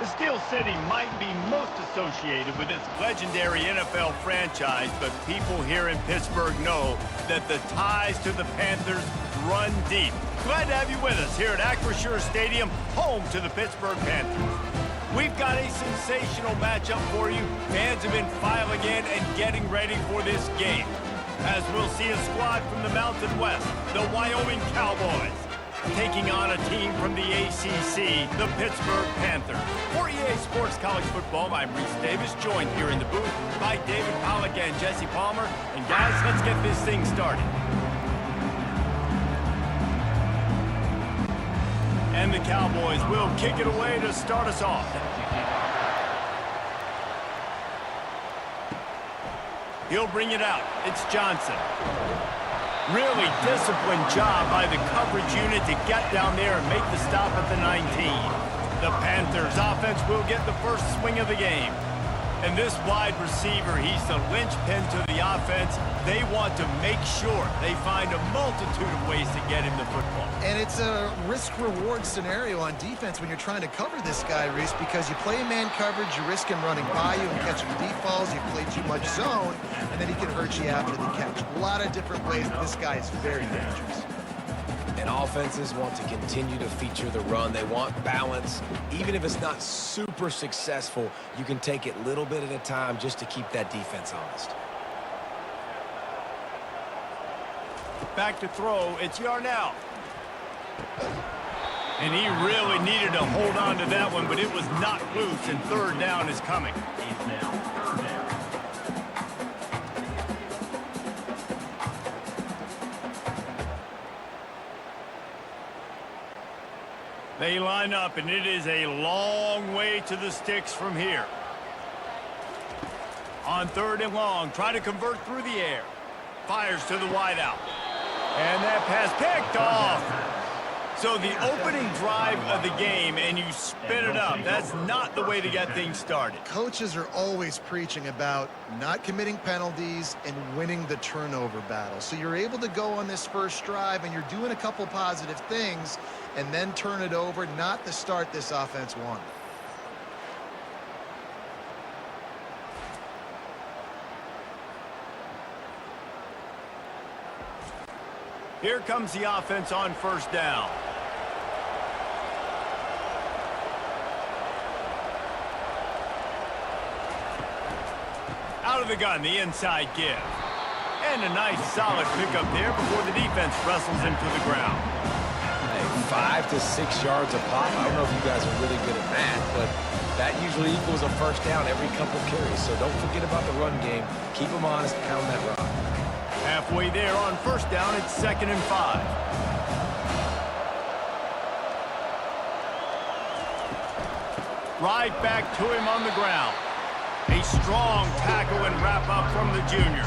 Steel City might be most associated with its legendary NFL franchise, but people here in Pittsburgh know that the ties to the Panthers run deep. Glad to have you with us here at Acrisure Stadium, home to the Pittsburgh Panthers. We've got a sensational matchup for you. Fans have been filing in and getting ready for this game, as we'll see a squad from the Mountain West, the Wyoming Cowboys, taking on a team from the ACC, the Pittsburgh Panthers. For EA Sports College Football, I'm Reese Davis, joined here in the booth by David Pollack and Jesse Palmer. And guys, let's get this thing started. And the Cowboys will kick it away to start us off. He'll bring it out. It's Johnson. Really disciplined job by the coverage unit to get down there and make the stop at the 19. The Panthers offense will get the first swing of the game. And this wide receiver, he's the linchpin to the offense. They want to make sure they find a multitude of ways to get him the football. And it's a risk-reward scenario on defense when you're trying to cover this guy, Reese, because you play man coverage, you risk him running by you and catching deep balls, you play too much zone, and then he can hurt you after the catch. A lot of different ways, but this guy is very dangerous. And offenses want to continue to feature the run. They want balance. Even if it's not super successful, you can take it little bit at a time just to keep that defense honest. Back to throw, it's Yarnell. And he really needed to hold on to that one, but it was not loose, and third down is coming. They line up, and it is a long way to the sticks from here. On third and long, try to convert through the air. Fires to the wideout. And that pass picked off. So the opening drive of the game, and you spit it up. That's not the way to get things started. Coaches are always preaching about not committing penalties and winning the turnover battle. So you're able to go on this first drive, and you're doing a couple positive things, and then turn it over, not the start this offense wanted. Here comes the offense on first down. Out of the gun, the inside give. And a nice solid pickup there before the defense wrestles him to the ground. Hey, 5 to 6 yards a pop. I don't know if you guys are really good at that, but that usually equals a first down every couple carries. So don't forget about the run game. Keep them honest, pound that rock. Halfway there on first down, it's 2nd and 5. Right back to him on the ground. A strong tackle and wrap up from the junior.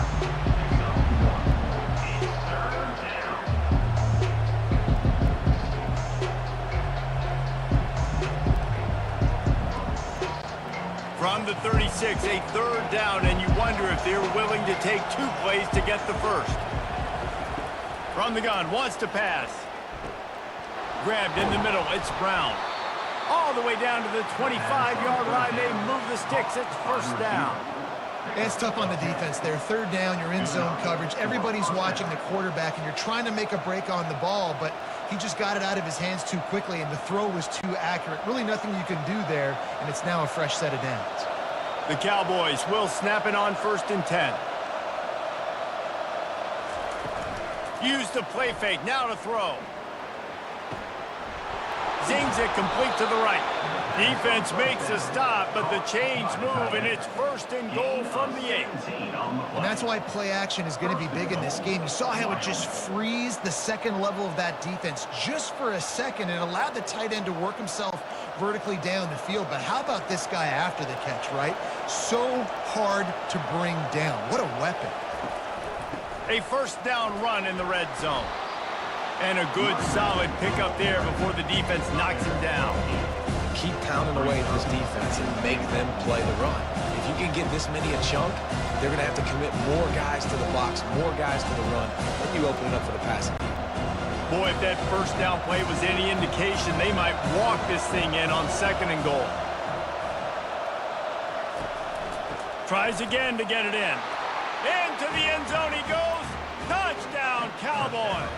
From the 36, a third down, and you wonder if they're willing to take 2 plays to get the first. From the gun, wants to pass. Grabbed in the middle, it's Brown. All the way down to the 25-yard line, they move the sticks, it's first down. It's tough on the defense there. Third down, you're in zone coverage. Everybody's watching the quarterback, and you're trying to make a break on the ball, but he just got it out of his hands too quickly, and the throw was too accurate. Really nothing you can do there, and it's now a fresh set of downs. The Cowboys will snap it on 1st and 10. Use the play fake, now to throw. Zings it complete to the right. Defense makes a stop, but the chains move, and it's 1st and goal from the 8. And that's why play action is going to be big in this game. You saw how it just freezed the second level of that defense just for a second and allowed the tight end to work himself vertically down the field. But how about this guy after the catch, right? So hard to bring down. What a weapon. A first down run in the red zone. And a good, solid pickup there before the defense knocks him down. Keep pounding away at this defense and make them play the run. If you can get this many a chunk, they're going to have to commit more guys to the box, more guys to the run. Then you open it up for the passing game. Boy, if that first down play was any indication, they might walk this thing in on 2nd and goal. Tries again to get it in. Into the end zone he goes. Touchdown, Cowboys.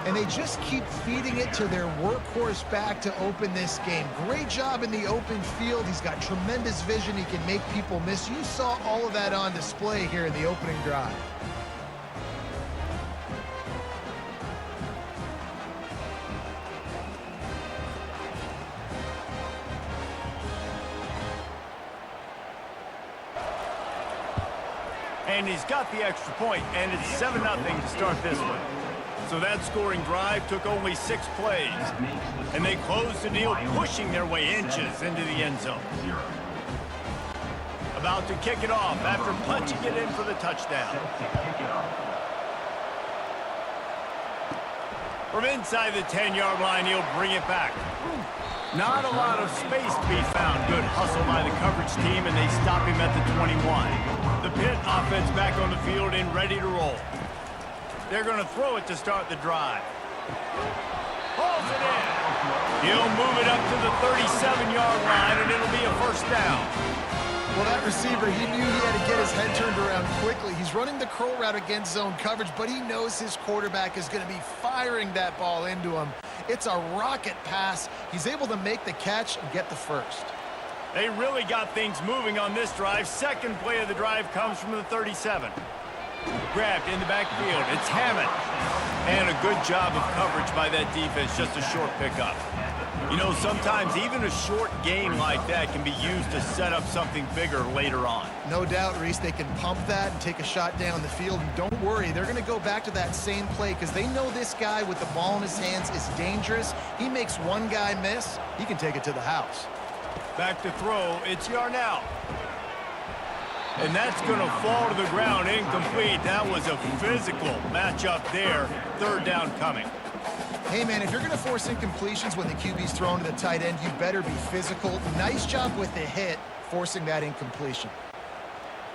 And they just keep feeding it to their workhorse back to open this game. Great job in the open field. He's got tremendous vision. He can make people miss. You saw all of that on display here in the opening drive. And he's got the extra point, and it's 7-0 to start this one. So that scoring drive took only 6 plays, and they closed the deal, pushing their way inches into the end zone. About to kick it off after punching it in for the touchdown. From inside the 10-yard line, he'll bring it back. Not a lot of space to be found. Good hustle by the coverage team, and they stop him at the 21. The Pitt offense back on the field and ready to roll. They're going to throw it to start the drive. Pulls it in. He'll move it up to the 37-yard line, and it'll be a first down. Well, that receiver, he knew he had to get his head turned around quickly. He's running the curl route against zone coverage, but he knows his quarterback is going to be firing that ball into him. It's a rocket pass. He's able to make the catch and get the first. They really got things moving on this drive. Second play of the drive comes from the 37. Grabbed in the backfield. It's Hammond. And a good job of coverage by that defense. Just a short pickup. You know, sometimes even a short game like that can be used to set up something bigger later on. No doubt, Reese, they can pump that and take a shot down the field. And don't worry, they're going to go back to that same play because they know this guy with the ball in his hands is dangerous. He makes one guy miss, he can take it to the house. Back to throw, it's Yarnell. And that's going to fall to the ground, incomplete. That was a physical matchup there. Third down coming. Hey, man, if you're going to force incompletions when the QB's thrown to the tight end, you better be physical. Nice job with the hit, forcing that incompletion.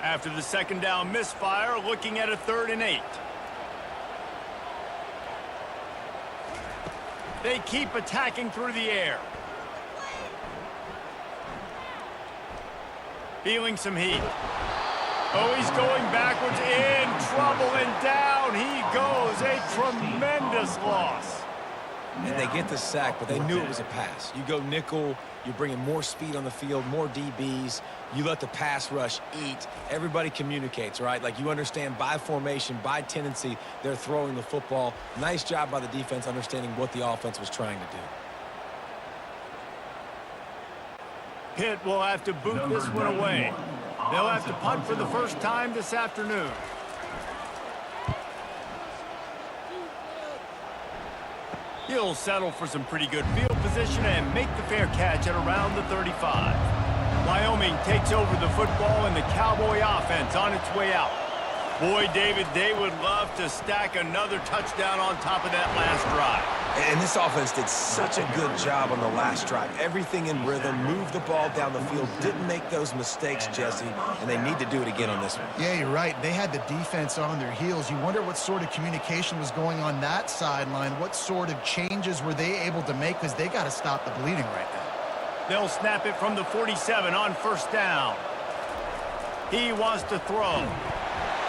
After the second down misfire, looking at a 3rd and 8. They keep attacking through the air. Feeling some heat. Oh, he's going backwards, in trouble, and down he goes. A tremendous loss. And they get the sack, but they knew it was a pass. You go nickel, you're bringing more speed on the field, more DBs. You let the pass rush eat. Everybody communicates, right? Like you understand by formation, by tendency, they're throwing the football. Nice job by the defense understanding what the offense was trying to do. Pitt will have to boot this one away. They'll have to punt for the first time this afternoon. He'll settle for some pretty good field position and make the fair catch at around the 35. Wyoming takes over the football and the Cowboy offense on its way out. Boy, David, they would love to stack another touchdown on top of that last drive. And this offense did such a good job on the last drive. Everything in rhythm, moved the ball down the field, didn't make those mistakes, Jesse, and they need to do it again on this one. Yeah, you're right. They had the defense on their heels. You wonder what sort of communication was going on that sideline. What sort of changes were they able to make because they got to stop the bleeding right now. They'll snap it from the 47 on first down. He wants to throw.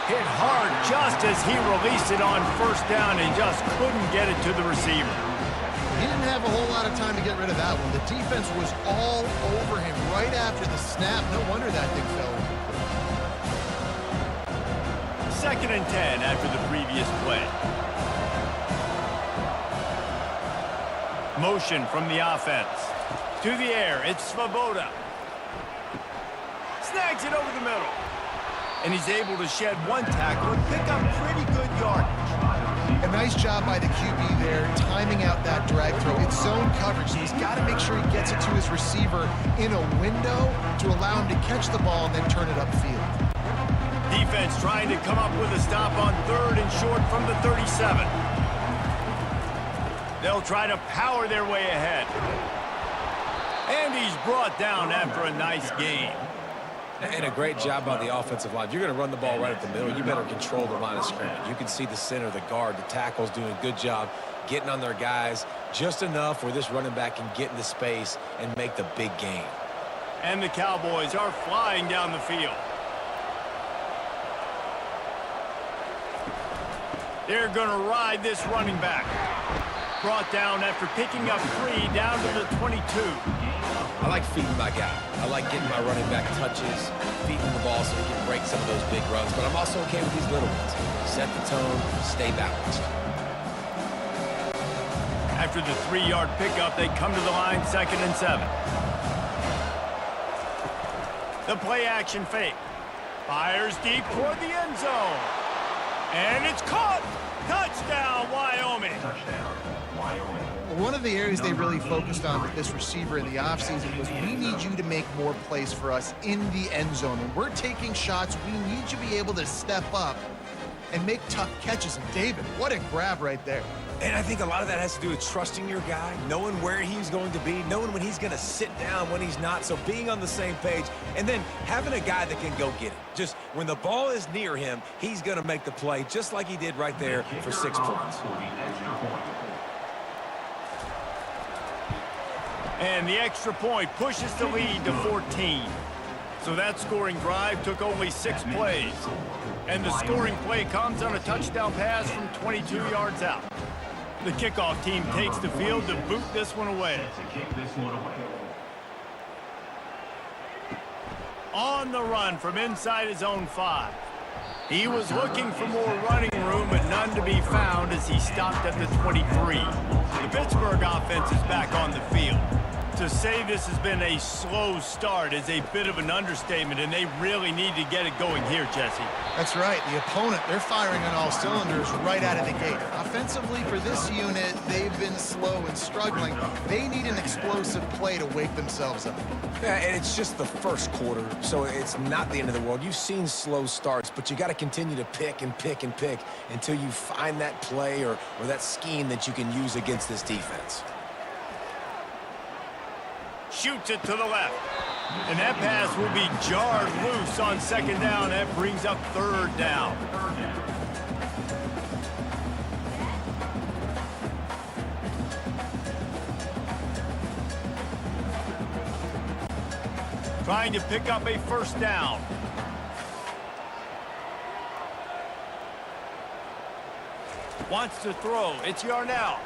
Hit hard just as he released it on first down and just couldn't get it to the receiver. He didn't have a whole lot of time to get rid of that one. The defense was all over him right after the snap. No wonder that thing fell. 2nd and 10 after the previous play. Motion from the offense. To the air, it's Svoboda. Snags it over the middle. And he's able to shed one tackle and pick up pretty good yardage. A nice job by the QB there, timing out that drag throw. It's zone coverage, so he's got to make sure he gets it to his receiver in a window to allow him to catch the ball and then turn it upfield. Defense trying to come up with a stop on 3rd and short from the 37. They'll try to power their way ahead. And he's brought down after a nice gain. And a great job by the offensive line. If you're going to run the ball right at the middle, you better control the line of scrimmage. You can see the center, the guard, the tackles doing a good job getting on their guys just enough where this running back can get into space and make the big gain. And the Cowboys are flying down the field. They're going to ride this running back. Brought down after picking up 3 down to the 22. I like feeding my guy. I like getting my running back touches, feeding the ball so he can break some of those big runs. But I'm also okay with these little ones. Set the tone, stay balanced. After the 3-yard pickup, they come to the line, 2nd and 7. The play-action fake. Fires deep toward the end zone. And it's caught. Touchdown, Wyoming. One of the areas they really focused on with this receiver in the offseason was we need you to make more plays for us in the end zone. When we're taking shots, we need you to be able to step up and make tough catches. And David, what a grab right there. And I think a lot of that has to do with trusting your guy, knowing where he's going to be, knowing when he's going to sit down, when he's not. So being on the same page, and then having a guy that can go get it. Just when the ball is near him, he's going to make the play, just like he did right there for 6 points. And the extra point pushes the lead to 14. So that scoring drive took only 6 plays. And the scoring play comes on a touchdown pass from 22 yards out. The kickoff team takes the field to boot this one away. On the run from inside his own 5. He was looking for more running room, but none to be found as he stopped at the 23. The Pittsburgh offense is back on the field. To say this has been a slow start is a bit of an understatement, and they really need to get it going here, Jesse. That's right. The opponent, they're firing on all cylinders right out of the gate. Offensively, for this unit, they've been slow and struggling. They need an explosive play to wake themselves up. Yeah, and it's just the first quarter, so it's not the end of the world. You've seen slow starts, but you got to continue to pick and pick and pick until you find that play or that scheme that you can use against this defense. Shoots it to the left. And that pass will be jarred loose on 2nd down. That brings up 3rd down. Trying to pick up a 1st down. Wants to throw. It's Yarnell.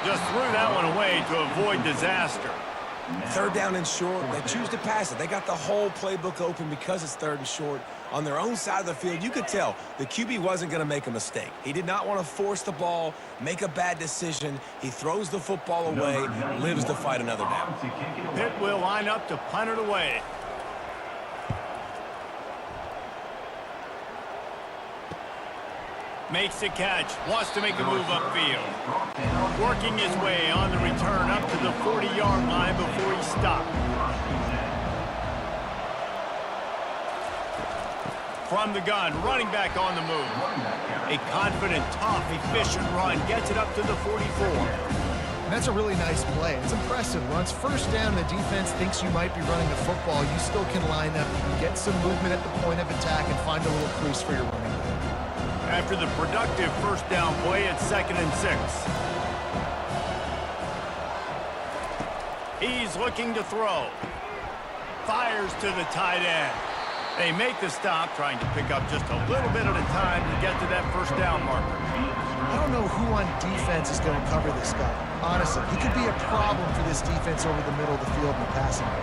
Just threw that one away to avoid disaster. 3rd down and short, they choose to pass it. They got the whole playbook open because it's 3rd and short. On their own side of the field, you could tell the QB wasn't going to make a mistake. He did not want to force the ball, make a bad decision. He throws the football away, lives to fight another down. Pitt will line up to punt it away. Makes the catch, wants to make a move upfield. Working his way on the return up to the 40-yard line before he stopped. From the gun, running back on the move. A confident, tough, efficient run gets it up to the 44. And that's a really nice play. It's impressive. Once 1st down, the defense thinks you might be running the football. You still can line up, you can get some movement at the point of attack and find a little crease for your running back. After the productive 1st down play, it's 2nd and 6. He's looking to throw. Fires to the tight end. They make the stop, trying to pick up just a little bit at a time to get to that 1st down marker. I don't know who on defense is going to cover this guy. Honestly, he could be a problem for this defense over the middle of the field in the passing game.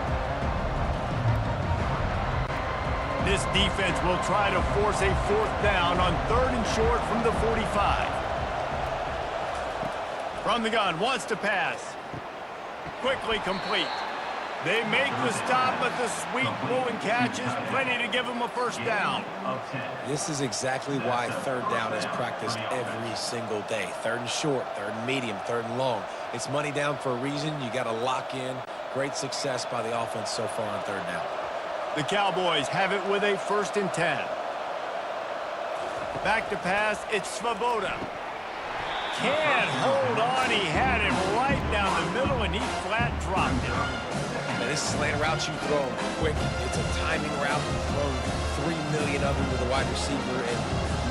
This defense will try to force a 4th down on 3rd and short from the 45. From the gun, wants to pass. Quickly complete. They make the stop, but the sweet blowing catch is plenty to give them a 1st down. This is exactly why 3rd down is practiced every single day. 3rd and short, 3rd and medium, 3rd and long. It's money down for a reason. You got to lock in. Great success by the offense so far on 3rd down. The Cowboys have it with a 1st and 10. Back to pass, it's Svoboda. Can't hold on, he had it right down the middle, and he flat dropped it. And This slant route you throw quick. It's a timing route. You've thrown 3 million of them to the wide receiver, and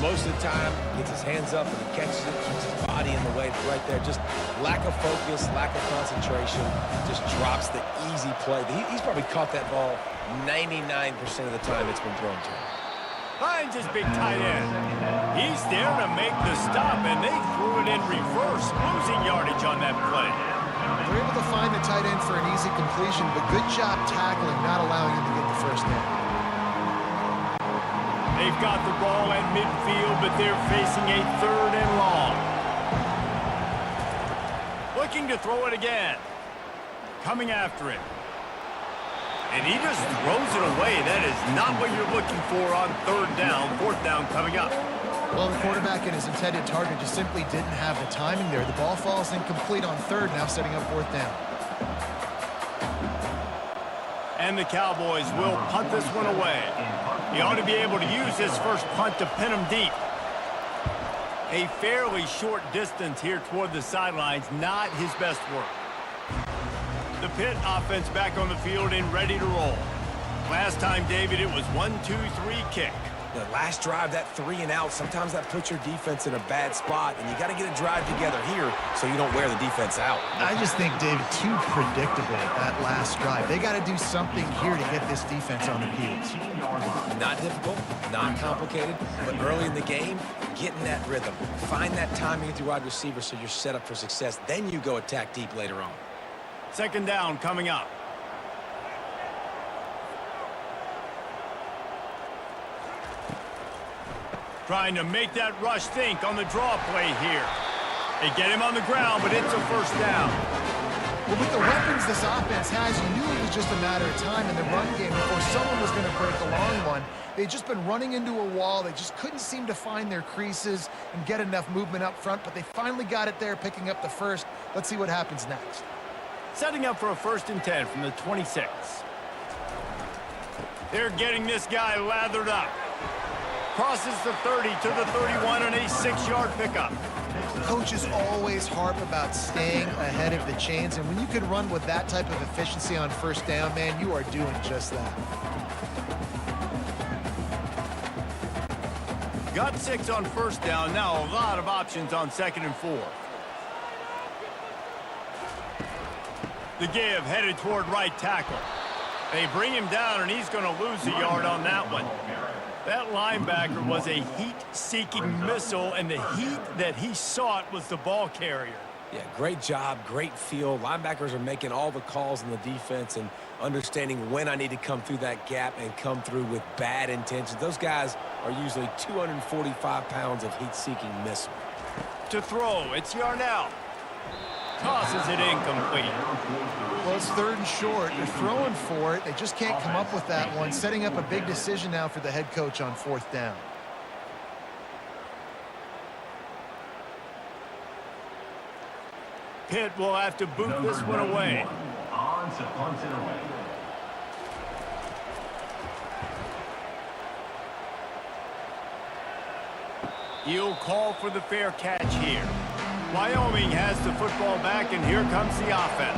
most of the time gets his hands up and he catches it, keeps his body in the way. Right there, just lack of focus, lack of concentration, just drops the easy play. He's probably caught that ball 99% of the time it's been thrown to him. Finds his big tight end. He's there to make the stop, and they threw it in reverse, losing yardage on that play. They're able to find the tight end for an easy completion, but good job tackling, not allowing him to get the first down. They've got the ball at midfield, but they're facing a 3rd and long. Looking to throw it again. Coming after him. And he just throws it away. That is not what you're looking for on 3rd down. 4th down coming up. Well, the quarterback and his intended target just simply didn't have the timing there. The ball falls incomplete on 3rd, now setting up 4th down. And the Cowboys will punt this one away. He ought to be able to use his first punt to pin him deep. A fairly short distance here toward the sidelines, not his best work. The Pitt offense back on the field and ready to roll. Last time, David, it was 1-2-3 kick. The last drive, that 3 and out, sometimes that puts your defense in a bad spot, and you got to get a drive together here so you don't wear the defense out. I just think, David, too predictable that last drive. They got to do something here to get this defense on the heels. Not difficult, not complicated, but early in the game, get in that rhythm. Find that timing with your wide receiver so you're set up for success. Then you go attack deep later on. 2nd down coming up. Trying to make that rush think on the draw play here. They get him on the ground, but it's a 1st down. Well, with the weapons this offense has, you knew it was just a matter of time in the run game before someone was going to break a long one. They'd just been running into a wall. They just couldn't seem to find their creases and get enough movement up front, but they finally got it there, picking up the 1st. Let's see what happens next. Setting up for a 1st and 10 from the 26. They're getting this guy lathered up. Crosses the 30 to the 31 on a 6-yard pickup. Coaches always harp about staying ahead of the chains, and when you can run with that type of efficiency on 1st down, man, you are doing just that. Got 6 on 1st down. Now a lot of options on 2nd and 4. The give headed toward right tackle. They bring him down, and he's going to lose a yard on that one. That linebacker was a heat-seeking missile, and the heat that he sought was the ball carrier. Yeah, great job, great feel. Linebackers are making all the calls in the defense and understanding when I need to come through that gap and come through with bad intentions. Those guys are usually 245 pounds of heat-seeking missile. To throw, it's Yarnell. Tosses it incomplete. Well, it's 3rd and short. They're throwing for it. They just can't come up with that one, setting up a big decision now for the head coach on 4th down. Pitt will have to boot this one away. He'll call for the fair catch here. Wyoming has the football back, and here comes the offense.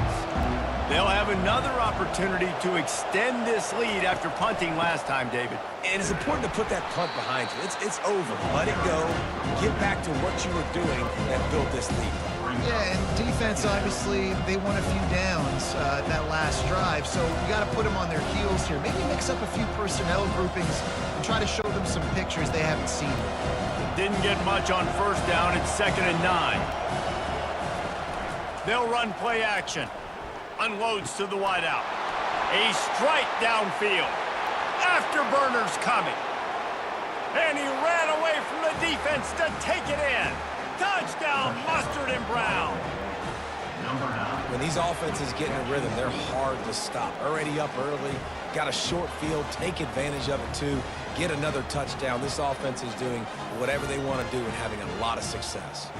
They'll have another opportunity to extend this lead after punting last time, David. And it's important to put that punt behind you. It's over. Let it go. Get back to what you were doing that built this lead. Yeah, and defense, obviously, they won a few downs that last drive, so you got to put them on their heels here. Maybe mix up a few personnel groupings and try to show them some pictures they haven't seen. Didn't get much on 1st down. It's 2nd and 9. They'll run play action. Unloads to the wideout. A strike downfield. Afterburner's coming. And he ran away from the defense to take it in. Touchdown, Mustard and Brown. When these offenses get in a rhythm, they're hard to stop. Already up early, got a short field, take advantage of it too, get another touchdown. This offense is doing whatever they want to do and having a lot of success.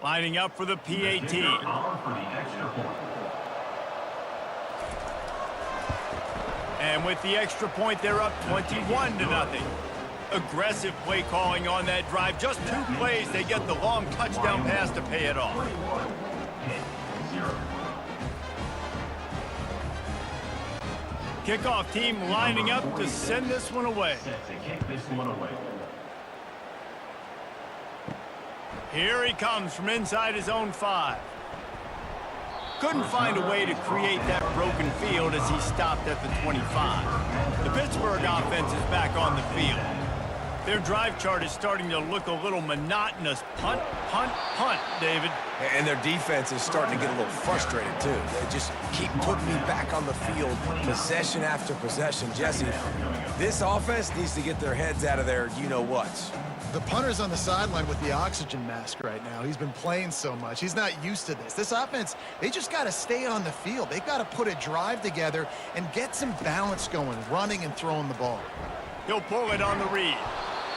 Lining up for the PAT. And with the extra point, they're up 21-0. Aggressive play calling on that drive. Just 2 plays, they get the long touchdown pass to pay it off. Kickoff team lining up to send this one away. Here he comes from inside his own 5. Couldn't find a way to create that broken field as he stopped at the 25. The Pittsburgh offense is back on the field. Their drive chart is starting to look a little monotonous. Punt, punt, punt, David. And their defense is starting to get a little frustrated, too. They just keep putting me back on the field, possession after possession. Jesse, this offense needs to get their heads out of their you-know-whats. The punter's on the sideline with the oxygen mask right now. He's been playing so much. He's not used to this. This offense, they just got to stay on the field. They've got to put a drive together and get some balance going, running and throwing the ball. He'll pull it on the read.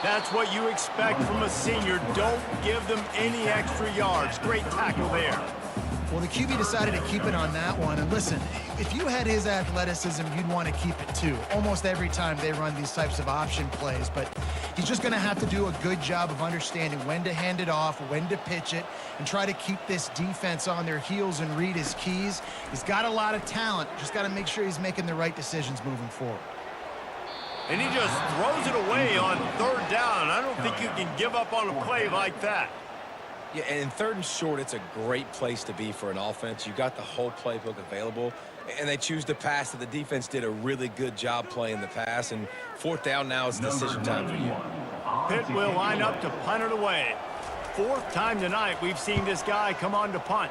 That's what you expect from a senior. Don't give them any extra yards. Great tackle there. Well, the QB decided to keep it on that one. And listen, if you had his athleticism, you'd want to keep it too. Almost every time they run these types of option plays. But he's just going to have to do a good job of understanding when to hand it off, when to pitch it, and try to keep this defense on their heels and read his keys. He's got a lot of talent. Just got to make sure he's making the right decisions moving forward. And he just throws it away on 3rd down. I don't think you can give up on a play like that. Yeah, and in 3rd and short, it's a great place to be for an offense. You got the whole playbook available, and they choose to pass. The defense did a really good job playing the pass, and 4th down now is decision time for you. Pitt will line up to punt it away. 4th time tonight we've seen this guy come on to punt.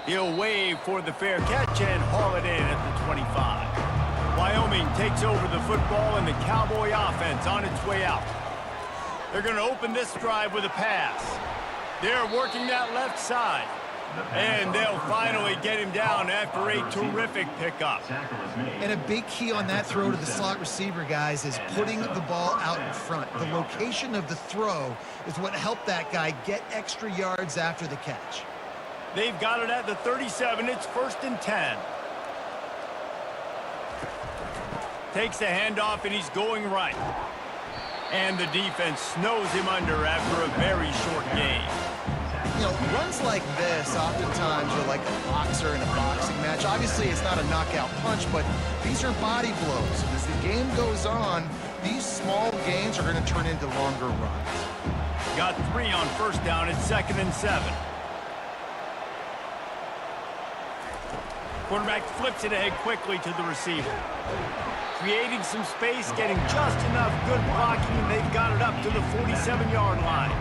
He'll wave for the fair catch and haul it in at the 25. Wyoming takes over the football and the Cowboy offense on its way out. They're going to open this drive with a pass. They're working that left side. And they'll finally get him down after a terrific pickup. And a big key on that throw to the slot receiver, guys, is putting the ball out in front. The location of the throw is what helped that guy get extra yards after the catch. They've got it at the 37. It's 1st and 10. Takes the handoff, and he's going right. And the defense snows him under after a very short game. You know, runs like this oftentimes are like a boxer in a boxing match. Obviously, it's not a knockout punch, but these are body blows. And as the game goes on, these small gains are going to turn into longer runs. Got 3 on 1st down. It's 2nd and 7. Quarterback flips it ahead quickly to the receiver. Creating some space, getting just enough good blocking, and they've got it up to the 47-yard line.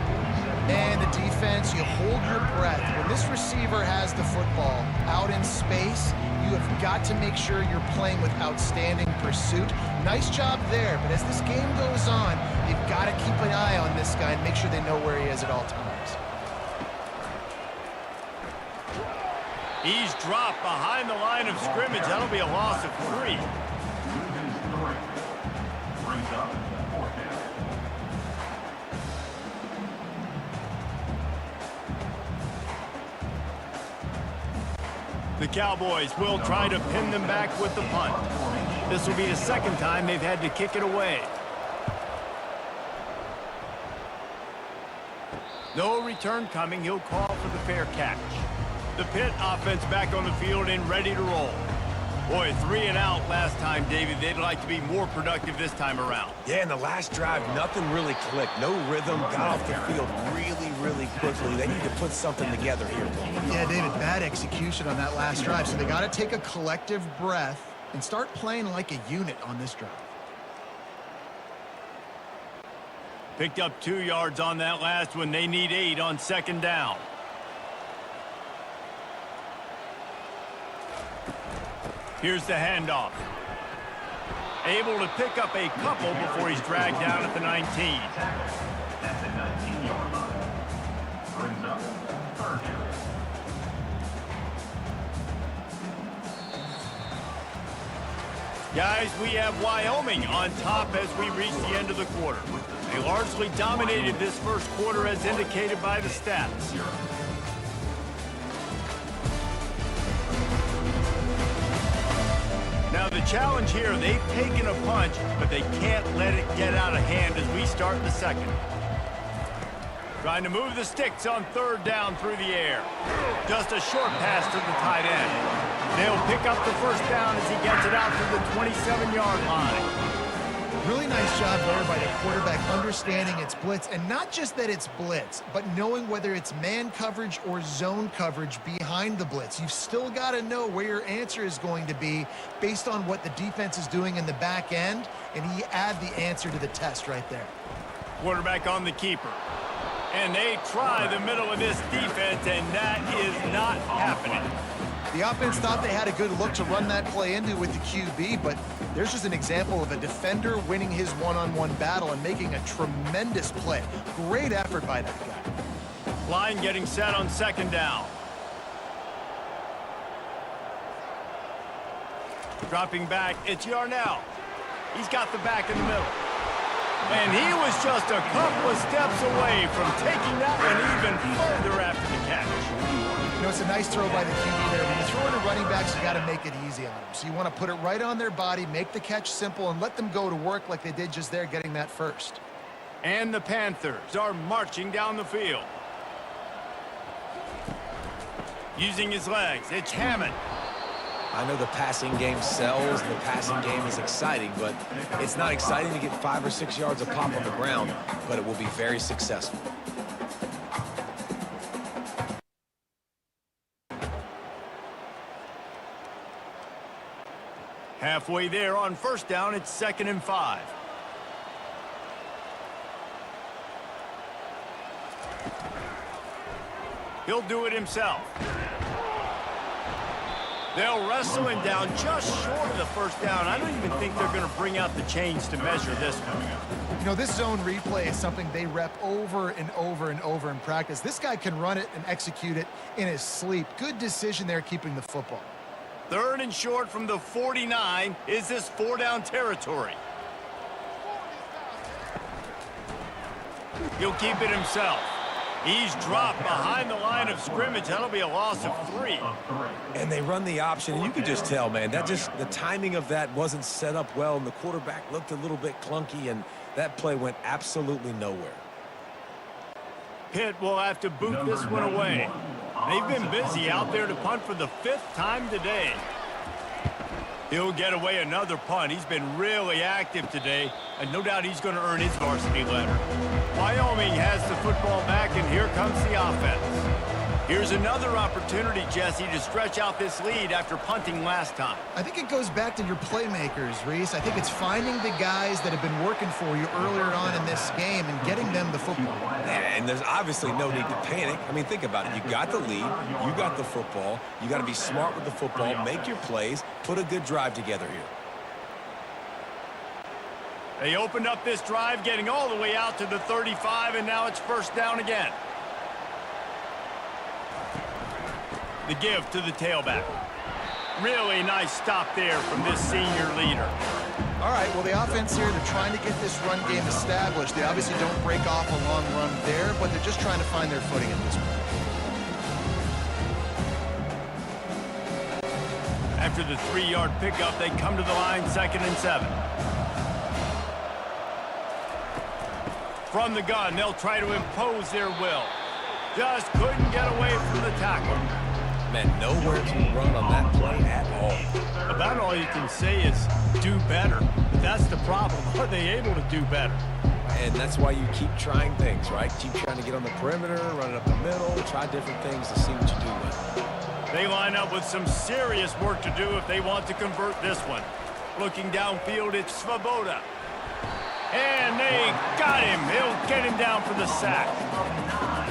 And the defense, you hold your breath. When this receiver has the football out in space, you have got to make sure you're playing with outstanding pursuit. Nice job there, but as this game goes on, you've got to keep an eye on this guy and make sure they know where he is at all times. He's dropped behind the line of scrimmage. That'll be a loss of 3. The Cowboys will try to pin them back with the punt. This will be the 2nd time they've had to kick it away. No return coming. He'll call for the fair catch. The Pitt offense back on the field and ready to roll. Boy, 3 and out last time, David. They'd like to be more productive this time around. Yeah, in the last drive, nothing really clicked. No rhythm, got off the field really quickly. They need to put something together here. Yeah, David, bad execution on that last drive. So they got to take a collective breath and start playing like a unit on this drive. Picked up 2 yards on that last one. They need 8 on 2nd down. Here's the handoff. Able to pick up a couple before he's dragged down at the 19. At the 19-yard line. Brings up 3rd down. Guys, we have Wyoming on top as we reach the end of the quarter. They largely dominated this first quarter as indicated by the stats. Now the challenge here, they've taken a punch, but they can't let it get out of hand as we start the second. Trying to move the sticks on third down through the air. Just a short pass to the tight end. They'll pick up the first down as he gets it out to the 27-yard line. Really nice job there by the quarterback understanding it's blitz, and not just that it's blitz, but knowing whether it's man coverage or zone coverage behind the blitz. You've still got to know where your answer is going to be based on what the defense is doing in the back end, and he add the answer to the test right there. Quarterback on the keeper. And they try the middle of this defense, and that is not happening. The offense thought they had a good look to run that play into with the QB, but there's just an example of a defender winning his one-on-one battle and making a tremendous play. Great effort by that guy. Line getting set on second down. Dropping back, it's Yarnell. He's got the back in the middle. And he was just a couple of steps away from taking that one even further after the catch. You know, it's a nice throw by the QB there. When you throw it to running backs, you got to make it easy on them. So you want to put it right on their body, make the catch simple, and let them go to work like they did just there, getting that first. And the Panthers are marching down the field. Using his legs, it's Hammond. I know the passing game sells, the passing game is exciting, but it's not exciting to get 5 or 6 yards of pop on the ground, but it will be very successful. Halfway there on first down, it's 2nd and 5. He'll do it himself. They'll wrestle him down just short of the first down. I don't even think they're going to bring out the chains to measure this one. You know, this zone replay is something they rep over and over and over in practice. This guy can run it and execute it in his sleep. Good decision there keeping the football. 3rd and short from the 49. Is this 4-down territory? He'll keep it himself. He's dropped behind the line of scrimmage. That'll be a loss of 3. And they run the option, and you could just tell, man, that just the timing of that wasn't set up well, and the quarterback looked a little bit clunky, and that play went absolutely nowhere. Pitt will have to boot this one away. They've been busy out there to punt for the 5th time today. He'll get away another punt. He's been really active today, and no doubt he's going to earn his varsity letter. Wyoming has the football back, and here comes the offense. Here's another opportunity, Jesse, to stretch out this lead after punting last time. I think it goes back to your playmakers, Reese. I think it's finding the guys that have been working for you earlier on in this game and getting them the football. And there's obviously no need to panic. I mean, think about it. You got the lead. You got the football. You got to be smart with the football, make your plays, put a good drive together here. They opened up this drive, getting all the way out to the 35, and now it's first down again. The give to the tailback. Really nice stop there from this senior leader. All right, well, the offense here, they're trying to get this run game established. They obviously don't break off a long run there, but they're just trying to find their footing at this point. After the 3-yard pickup, they come to the line, 2nd and 7. From the gun, they'll try to impose their will. Just couldn't get away from the tackle. Man, nowhere to run on that play at all. About all you can say is do better. But that's the problem. Are they able to do better? And that's why you keep trying things, right? Keep trying to get on the perimeter, run it up the middle, try different things to see what you do well. They line up with some serious work to do if they want to convert this one. Looking downfield, it's Svoboda. And they got him. He'll get him down for the sack.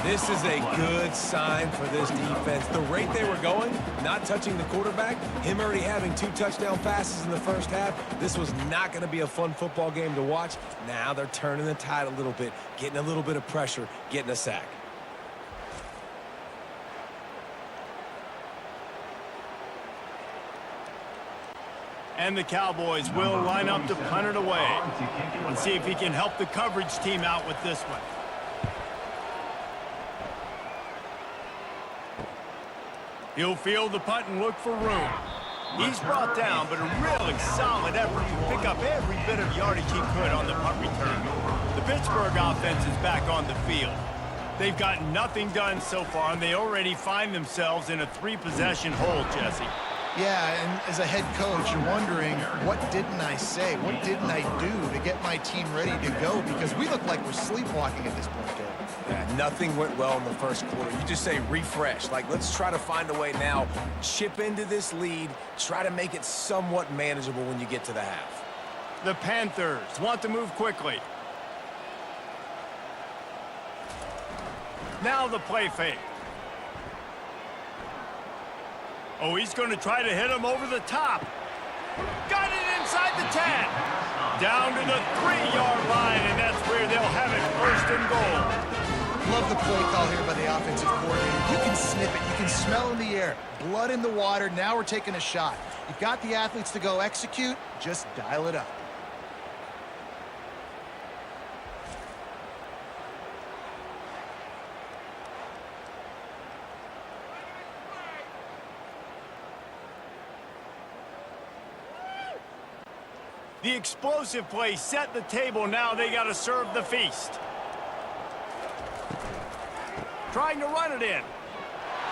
This is a good sign for this defense. The rate they were going, not touching the quarterback, him already having 2 touchdown passes in the first half, this was not going to be a fun football game to watch. Now they're turning the tide a little bit, getting a little bit of pressure, getting a sack. And the Cowboys will line up to punt it away. And see if he can help the coverage team out with this one. He'll field the punt and look for room. He's brought down, but a really solid effort to pick up every bit of yardage he could on the punt return. The Pittsburgh offense is back on the field. They've gotten nothing done so far, and they already find themselves in a 3-possession hole, Jesse. Yeah, and as a head coach, you're wondering, what didn't I say? What didn't I do to get my team ready to go? Because we look like we're sleepwalking at this point, Dave. Yeah, nothing went well in the first quarter. You just say refresh. Like, let's try to find a way now. Chip into this lead. Try to make it somewhat manageable when you get to the half. The Panthers want to move quickly. Now the play fake. Oh, he's going to try to hit him over the top. Got it inside the 10. Down to the 3-yard line, and that's where they'll have it, 1st and goal. Love the play call here by the offensive coordinator. You can snip it. You can smell in the air. Blood in the water. Now we're taking a shot. You've got the athletes to go execute. Just dial it up. The explosive play set the table. Now they got to serve the feast. Trying to run it in.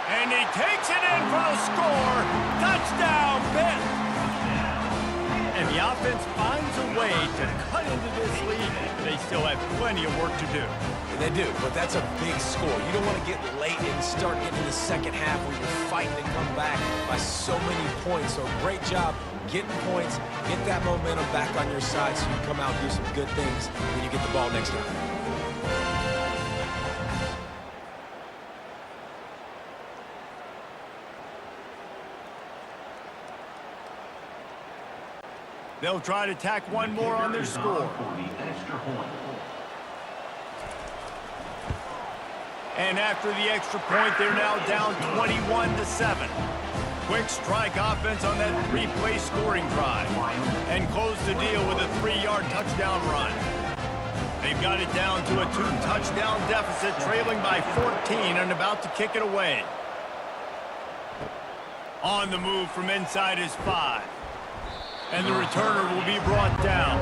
And he takes it in for the score. Touchdown, Pitt. And the offense finds a way to cut into this lead. They still have plenty of work to do. They do, but that's a big score. You don't want to get late and start getting the second half where you're fighting to come back by so many points. So great job getting points, get that momentum back on your side so you can come out and do some good things when you get the ball next time. They'll try to tack one more on their score. And after the extra point, they're now down 21-7. Quick strike offense on that 3-play scoring drive. And close the deal with a 3-yard touchdown run. They've got it down to a 2-touchdown deficit, trailing by 14 and about to kick it away. On the move from inside his 5. And the returner will be brought down.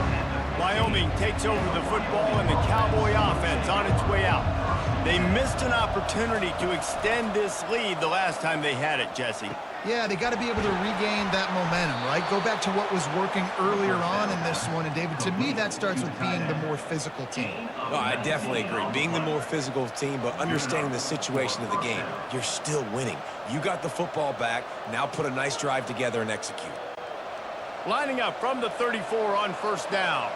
Wyoming takes over the football and the Cowboy offense on its way out. They missed an opportunity to extend this lead the last time they had it, Jesse. Yeah, they got to be able to regain that momentum, right? Go back to what was working earlier on in this one. And, David, to me, that starts with being the more physical team. Oh, I definitely agree. Being the more physical team, but understanding the situation of the game. You're still winning. You got the football back. Now put a nice drive together and execute. Lining up from the 34 on 1st down.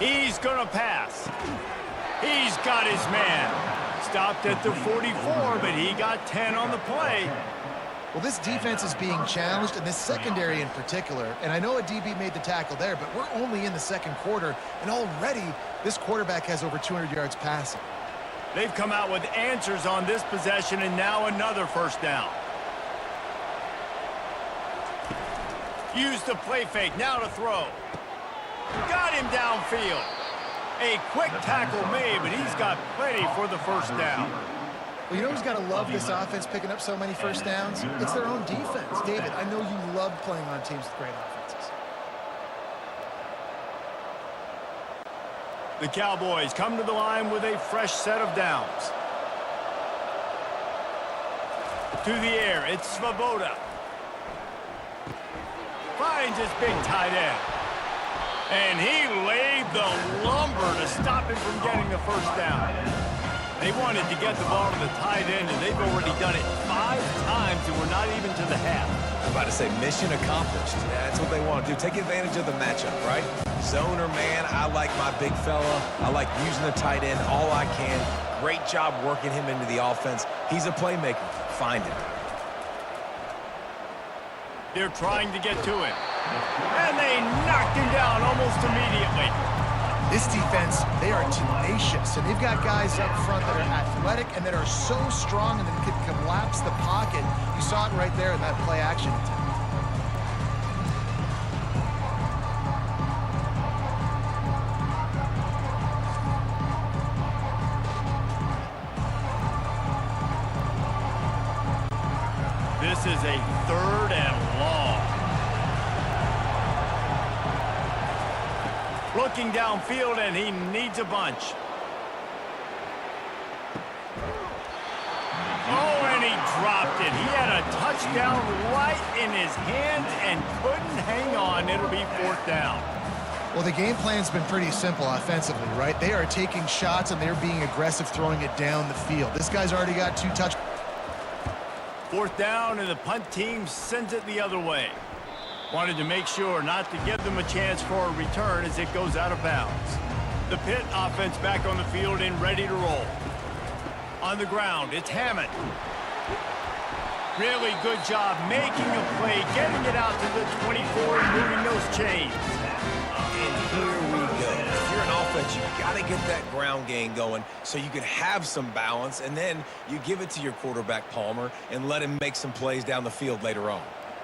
He's going to pass. He's got his man. Stopped at the 44, but he got 10 on the play. Well, this defense is being challenged, and this secondary in particular. And I know a DB made the tackle there, but we're only in the second quarter, and already this quarterback has over 200 yards passing. They've come out with answers on this possession, and now another 1st down. Use the play fake, now to throw. Got him downfield. A quick tackle made, but he's got plenty for the 1st down. Well, you know who's got to love this offense picking up so many 1st downs? It's their own defense. David, I know you love playing on teams with great offenses. The Cowboys come to the line with a fresh set of downs. To the air, it's Svoboda. Finds his big tight end. And he laid the lumber to stop him from getting the 1st down. They wanted to get the ball to the tight end, and they've already done it 5 times, and we're not even to the half. I'm about to say mission accomplished. Yeah, that's what they want to do. Take advantage of the matchup, right? Zone or man, I like my big fella. I like using the tight end all I can. Great job working him into the offense. He's a playmaker. Find him. They're trying to get to him. And they knocked him down almost immediately. This defense, they are tenacious, and they've got guys up front that are athletic and that are so strong and that can collapse the pocket. You saw it right there in that play action attempt. This is a 3rd and long. Looking downfield, and he needs a bunch. Oh, and he dropped it. He had a touchdown right in his hands and couldn't hang on. It'll be 4th down. Well, the game plan's been pretty simple offensively, right? They are taking shots, and they're being aggressive throwing it down the field. This guy's already got 2 touchdowns. 4th down, and the punt team sends it the other way. Wanted to make sure not to give them a chance for a return as it goes out of bounds. The Pitt offense back on the field and ready to roll. On the ground, it's Hammond. Really good job making a play, getting it out to the 24 and moving those chains. And here we go. If you're an offense, you got to get that ground game going so you can have some balance, and then you give it to your quarterback, Palmer, and let him make some plays down the field later on.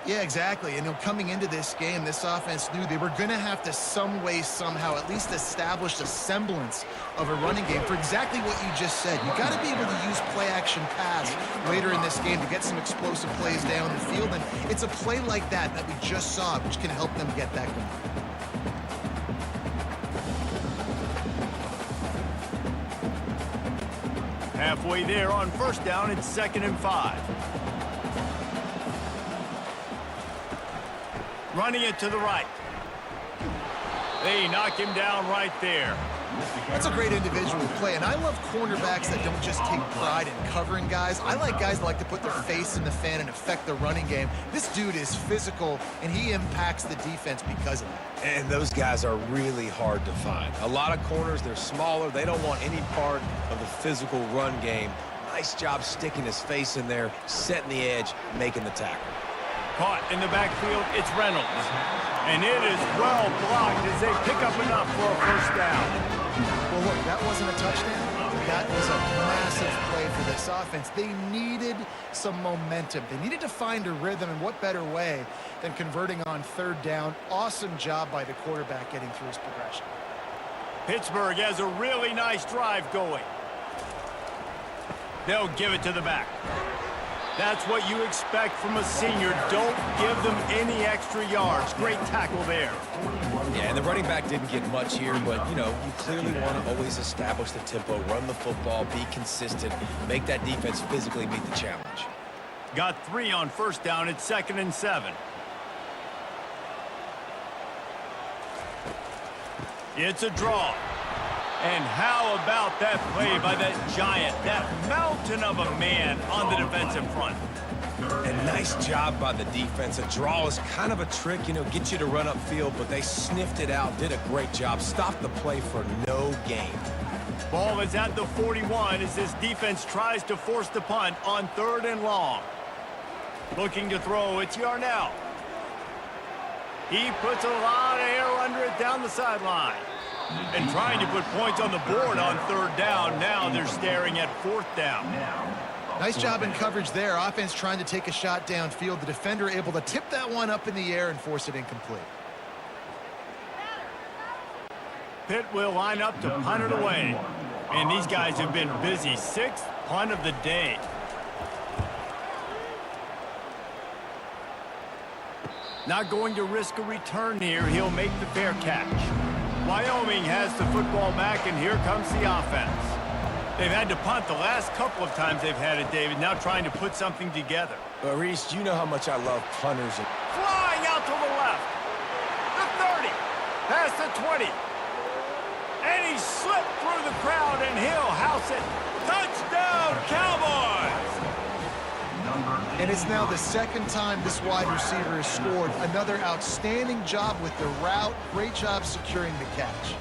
Yeah, exactly. And coming into this game, this offense knew they were going to have to some way, somehow, at least establish a semblance of a running game for exactly what you just said. You got to be able to use play-action pass later in this game to get some explosive plays down the field. And it's a play like that we just saw, which can help them get that going. Halfway there on 1st down, it's 2nd and 5. Running it to the right. They knock him down right there. That's a great individual play, and I love cornerbacks that don't just take pride in covering guys. I like guys that like to put their face in the fan and affect the running game. This dude is physical, and he impacts the defense because of that. And those guys are really hard to find. A lot of corners, they're smaller. They don't want any part of the physical run game. Nice job sticking his face in there, setting the edge, making the tackle. Caught in the backfield, it's Reynolds. And it is well blocked as they pick up enough for a 1st down. Well, look, that wasn't a touchdown. That was a massive play for this offense. They needed some momentum. They needed to find a rhythm, and what better way than converting on 3rd down. Awesome job by the quarterback getting through his progression. Pittsburgh has a really nice drive going. They'll give it to the back. That's what you expect from a senior. Don't give them any extra yards. Great tackle there. Yeah, and the running back didn't get much here, but, you clearly want to always establish the tempo, run the football, be consistent, make that defense physically meet the challenge. Got 3 on 1st down. It's 2nd and 7. It's a draw. And how about that play by that giant, that mountain of a man on the defensive front? And nice job by the defense. A draw is kind of a trick, get you to run upfield, but they sniffed it out, did a great job, stopped the play for no gain. Ball is at the 41 as this defense tries to force the punt on 3rd and long. Looking to throw, it's Yarnell. He puts a lot of air under it down the sideline. And trying to put points on the board on 3rd down. Now they're staring at 4th down. Nice job in coverage there. Offense trying to take a shot downfield. The defender able to tip that one up in the air and force it incomplete. Pitt will line up to punt it away. And these guys have been busy. 6th punt of the day. Not going to risk a return here. He'll make the fair catch. Wyoming has the football back, and here comes the offense. They've had to punt the last couple of times they've had it, David, now trying to put something together. But, Reese, you know how much I love punters. Flying out to the left. The 30. Past the 20. And he slipped through the crowd, and he'll house it. Touchdown, Cowboys! And it's now the 2nd time this wide receiver has scored. Another outstanding job with the route. Great job securing the catch.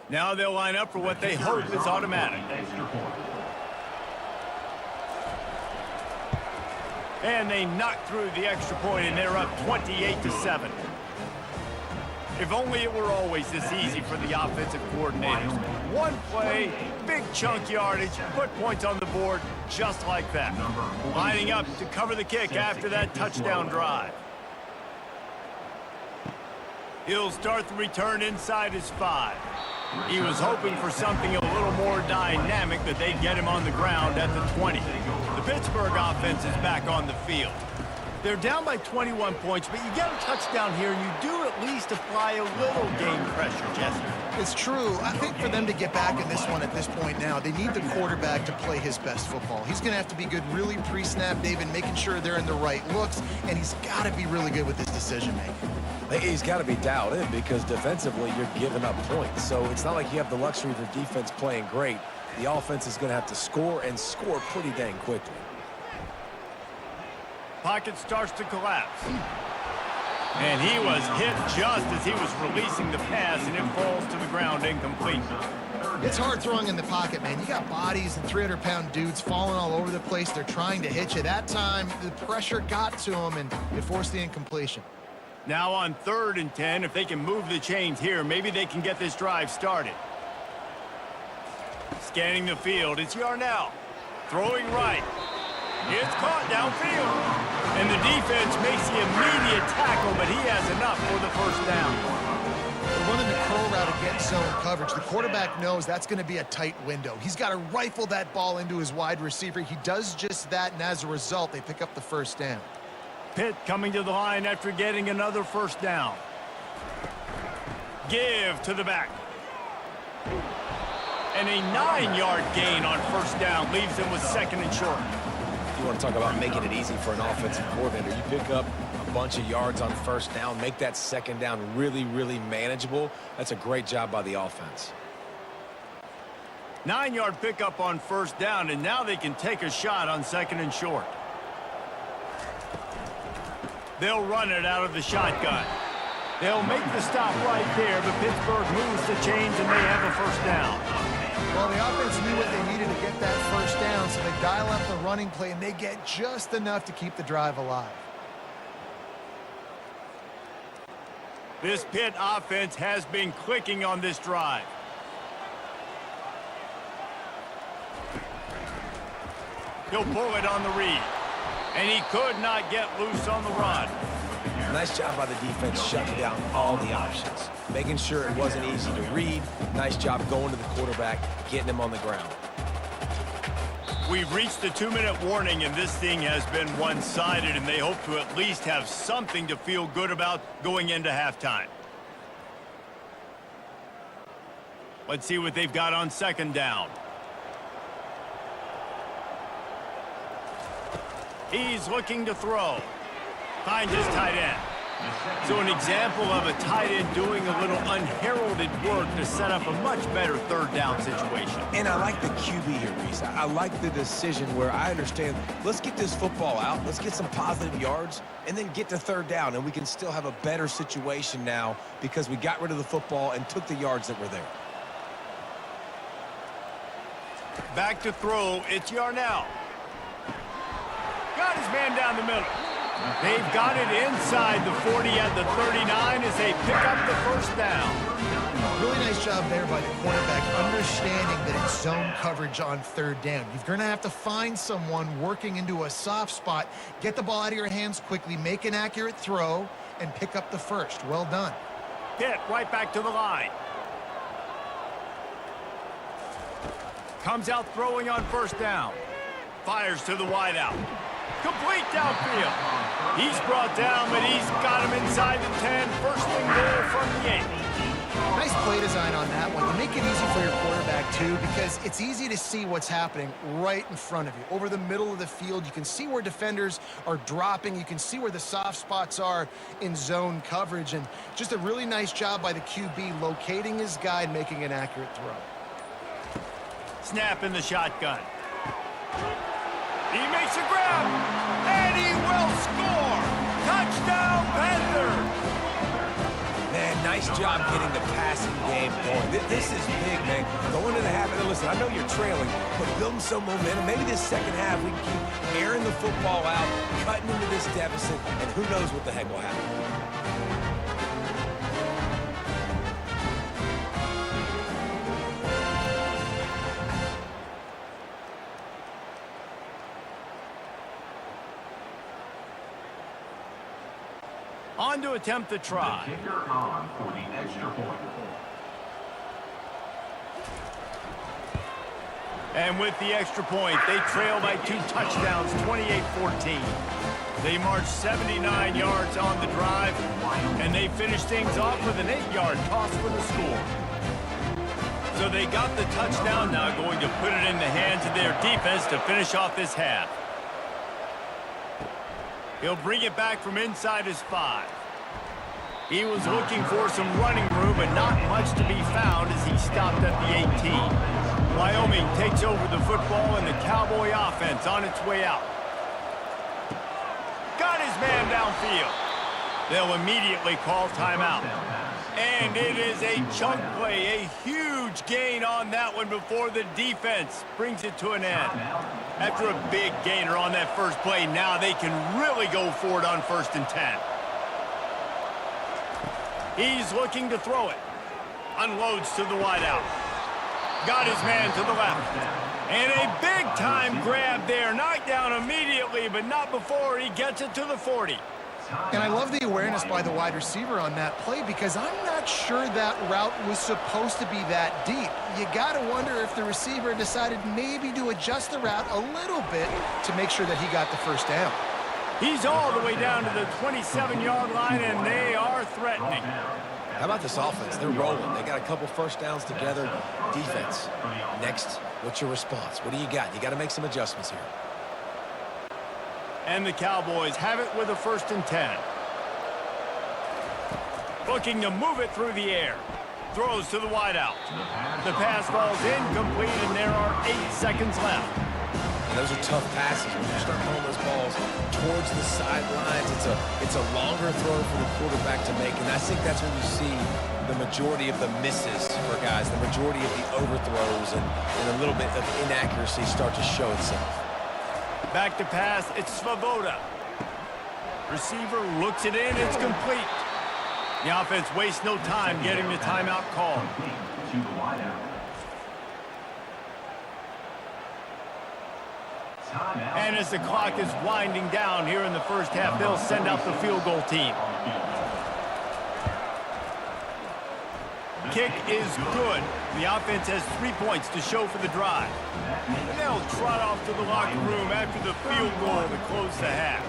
Now they'll line up for what they hope is automatic. And they knock through the extra point, and they're up 28-7. If only it were always this easy for the offensive coordinators. One play, big chunk yardage, put points on the board just like that. Lining up to cover the kick after that touchdown drive. He'll start the return inside his 5. He was hoping for something a little more dynamic, that they'd get him on the ground at the 20. The Pittsburgh offense is back on the field. They're down by 21 points, but you get a touchdown here, and you do at least apply a little game pressure, Jesse. It's true. I think for them to get back in this one at this point now, they need the quarterback to play his best football. He's going to have to be good really pre-snap, David, making sure they're in the right looks, and he's got to be really good with his decision-making. He's got to be dialed in because defensively you're giving up points. So it's not like you have the luxury of your defense playing great. The offense is going to have to score and score pretty dang quickly. Pocket starts to collapse. And he was hit just as he was releasing the pass, and it falls to the ground incomplete. It's hard throwing in the pocket, man. You got bodies and 300-pound dudes falling all over the place. They're trying to hit you. That time, the pressure got to him, and it forced the incompletion. Now on 3rd and 10, if they can move the chains here, maybe they can get this drive started. Scanning the field, it's Yarnell. Throwing right. It's caught downfield. And the defense makes the immediate tackle, but he has enough for the first down. They're running the curl route against zone coverage. The quarterback knows that's going to be a tight window. He's got to rifle that ball into his wide receiver. He does just that, and as a result, they pick up the first down. Pitt coming to the line after getting another first down. Give to the back. And a 9-yard gain on first down leaves them with 2nd and short. You want to talk about making it easy for an offensive coordinator. You pick up a bunch of yards on first down, make that 2nd down really, really manageable. That's a great job by the offense. 9-yard pickup on first down, and now they can take a shot on 2nd and short. They'll run it out of the shotgun. They'll make the stop right there, but Pittsburgh moves the chains, and they have a first down. Well, the offense knew what they needed to get that first down, so they dial up the running play, and they get just enough to keep the drive alive. This Pitt offense has been clicking on this drive. He'll pull it on the read. And he could not get loose on the run. Nice job by the defense shutting down all the options, making sure it wasn't easy to read. Nice job going to the quarterback, getting him on the ground. We've reached the 2-minute warning, and this thing has been one-sided, and they hope to at least have something to feel good about going into halftime. Let's see what they've got on 2nd down. He's looking to throw. Finds his tight end. So an example of a tight end doing a little unheralded work to set up a much better 3rd down situation. And I like the QB here, Reese. I like the decision where I understand, let's get this football out, let's get some positive yards, and then get to 3rd down, and we can still have a better situation now because we got rid of the football and took the yards that were there. Back to throw, it's Yarnell. Got his man down the middle. They've got it inside the 40 at the 39 as they pick up the first down. Really nice job there by the quarterback, understanding that it's zone coverage on 3rd down. You're going to have to find someone working into a soft spot, get the ball out of your hands quickly, make an accurate throw, and pick up the first. Well done. Pitt right back to the line. Comes out throwing on first down. Fires to the wideout. Complete downfield. He's brought down, but he's got him inside the 10. First and goal from the 8. Nice play design on that one. You make it easy for your quarterback, too, because it's easy to see what's happening right in front of you. Over the middle of the field, you can see where defenders are dropping. You can see where the soft spots are in zone coverage. And just a really nice job by the QB locating his guy and making an accurate throw. Snap in the shotgun. He makes a grab, and he will score. Touchdown, Panthers. Man, nice Nice job getting the passing game going. This is big, man. Going to the half, and listen, I know you're trailing, but building some momentum. Maybe this second half we can keep airing the football out, cutting into this deficit, and who knows what the heck will happen. On to attempt the try. The kicker on for the extra point. And with the extra point, they trail by 2 touchdowns, 28-14. They march 79 yards on the drive, and they finish things off with an 8-yard toss for the score. So they got the touchdown, now going to put it in the hands of their defense to finish off this half. He'll bring it back from inside his 5. He was looking for some running room, but not much to be found as he stopped at the 18. Wyoming takes over the football, and the Cowboy offense on its way out. Got his man downfield. They'll immediately call timeout. And it is a chunk play, a huge gain on that one before the defense brings it to an end. After a big gainer on that first play, now they can really go for it on 1st and 10. He's looking to throw it. Unloads to the wideout. Got his man to the left. And a big-time grab there. Knocked down immediately, but not before he gets it to the 40. And I love the awareness by the wide receiver on that play because I'm not sure that route was supposed to be that deep. You got to wonder if the receiver decided maybe to adjust the route a little bit to make sure that he got the first down. He's all the way down to the 27-yard line, and they are threatening. How about this offense? They're rolling. They got a couple first downs together. Defense. Next, what's your response? What do you got? You got to make some adjustments here. And the Cowboys have it with a 1st and 10. Looking to move it through the air. Throws to the wideout. The pass falls incomplete, and there are 8 seconds left. And those are tough passes. When you start throwing those balls towards the sidelines, it's a longer throw for the quarterback to make. And I think that's when you see the majority of the misses for guys, the majority of the overthrows, and a little bit of inaccuracy start to show itself. Back to pass, it's Svoboda. Receiver looks it in, it's complete. The offense wastes no time getting the timeout called. To the wideout. Timeout. And as the clock is winding down here in the first half, they'll send out the field goal team. Kick is good. The offense has 3 points to show for the drive. And they'll trot off to the locker room after the field goal to close the half.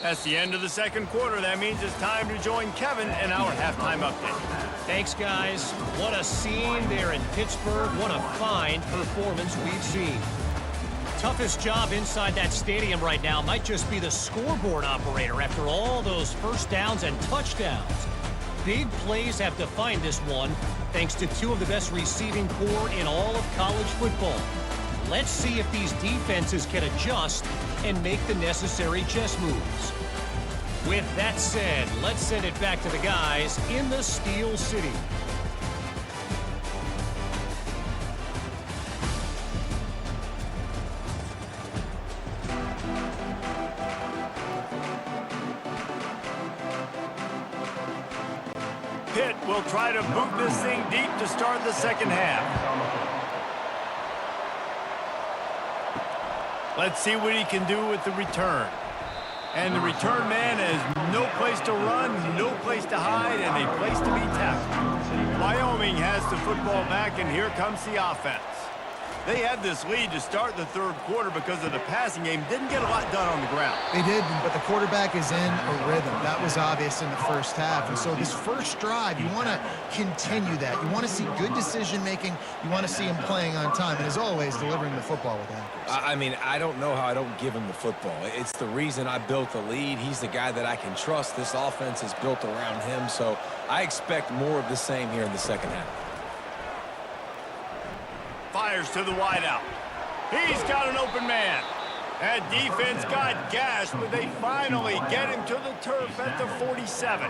That's the end of the second quarter. That means it's time to join Kevin in our halftime update. Thanks, guys. What a scene there in Pittsburgh. What a fine performance we've seen. Toughest job inside that stadium right now might just be the scoreboard operator after all those first downs and touchdowns. Big plays have defined this one, thanks to 2 of the best receiving corps in all of college football. Let's see if these defenses can adjust and make the necessary chess moves. With that said, let's send it back to the guys in the Steel City. Pitt will try to boot this thing deep to start the second half. Let's see what he can do with the return. And the return man has no place to run, no place to hide, and a place to be tackled. Wyoming has the football back, and here comes the offense. They had this lead to start the third quarter because of the passing game. Didn't get a lot done on the ground. They did, but the quarterback is in a rhythm. That was obvious in the first half. And so this first drive, you want to continue that. You want to see good decision-making. You want to see him playing on time. And as always, delivering the football with accuracy. I mean, I don't know how I don't give him the football. It's the reason I built the lead. He's the guy that I can trust. This offense is built around him. So I expect more of the same here in the second half. Fires to the wideout. He's got an open man. That defense got gashed, but they finally get him to the turf at the 47.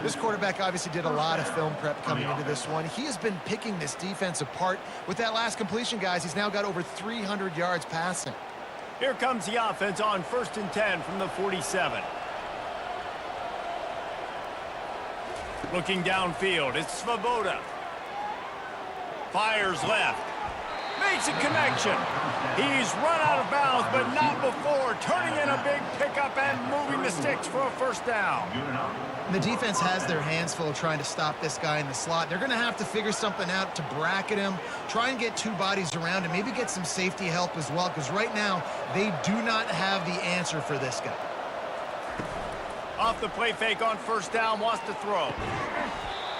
This quarterback obviously did a lot of film prep coming into this one. He has been picking this defense apart. With that last completion, guys, he's now got over 300 yards passing. Here comes the offense on 1st and 10 from the 47. Looking downfield, it's Svoboda. Fires left. Makes a connection. He's run out of bounds, but not before turning in a big pickup and moving the sticks for a first down. The defense has their hands full trying to stop this guy in the slot. They're going to have to figure something out to bracket him, try and get two bodies around him, maybe get some safety help as well, because right now they do not have the answer for this guy. Off the play fake on first down, wants to throw.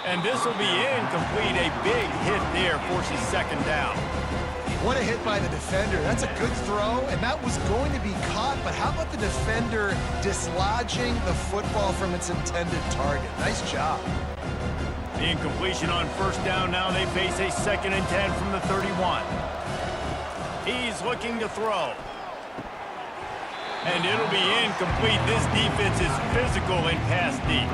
And this will be incomplete. A big hit there forces second down. What a hit by the defender. That's a good throw, and that was going to be caught, but how about the defender dislodging the football from its intended target? Nice job. The incompletion on first down. Now they face a 2nd and 10 from the 31. He's looking to throw. And it'll be incomplete. This defense is physical in pass deep.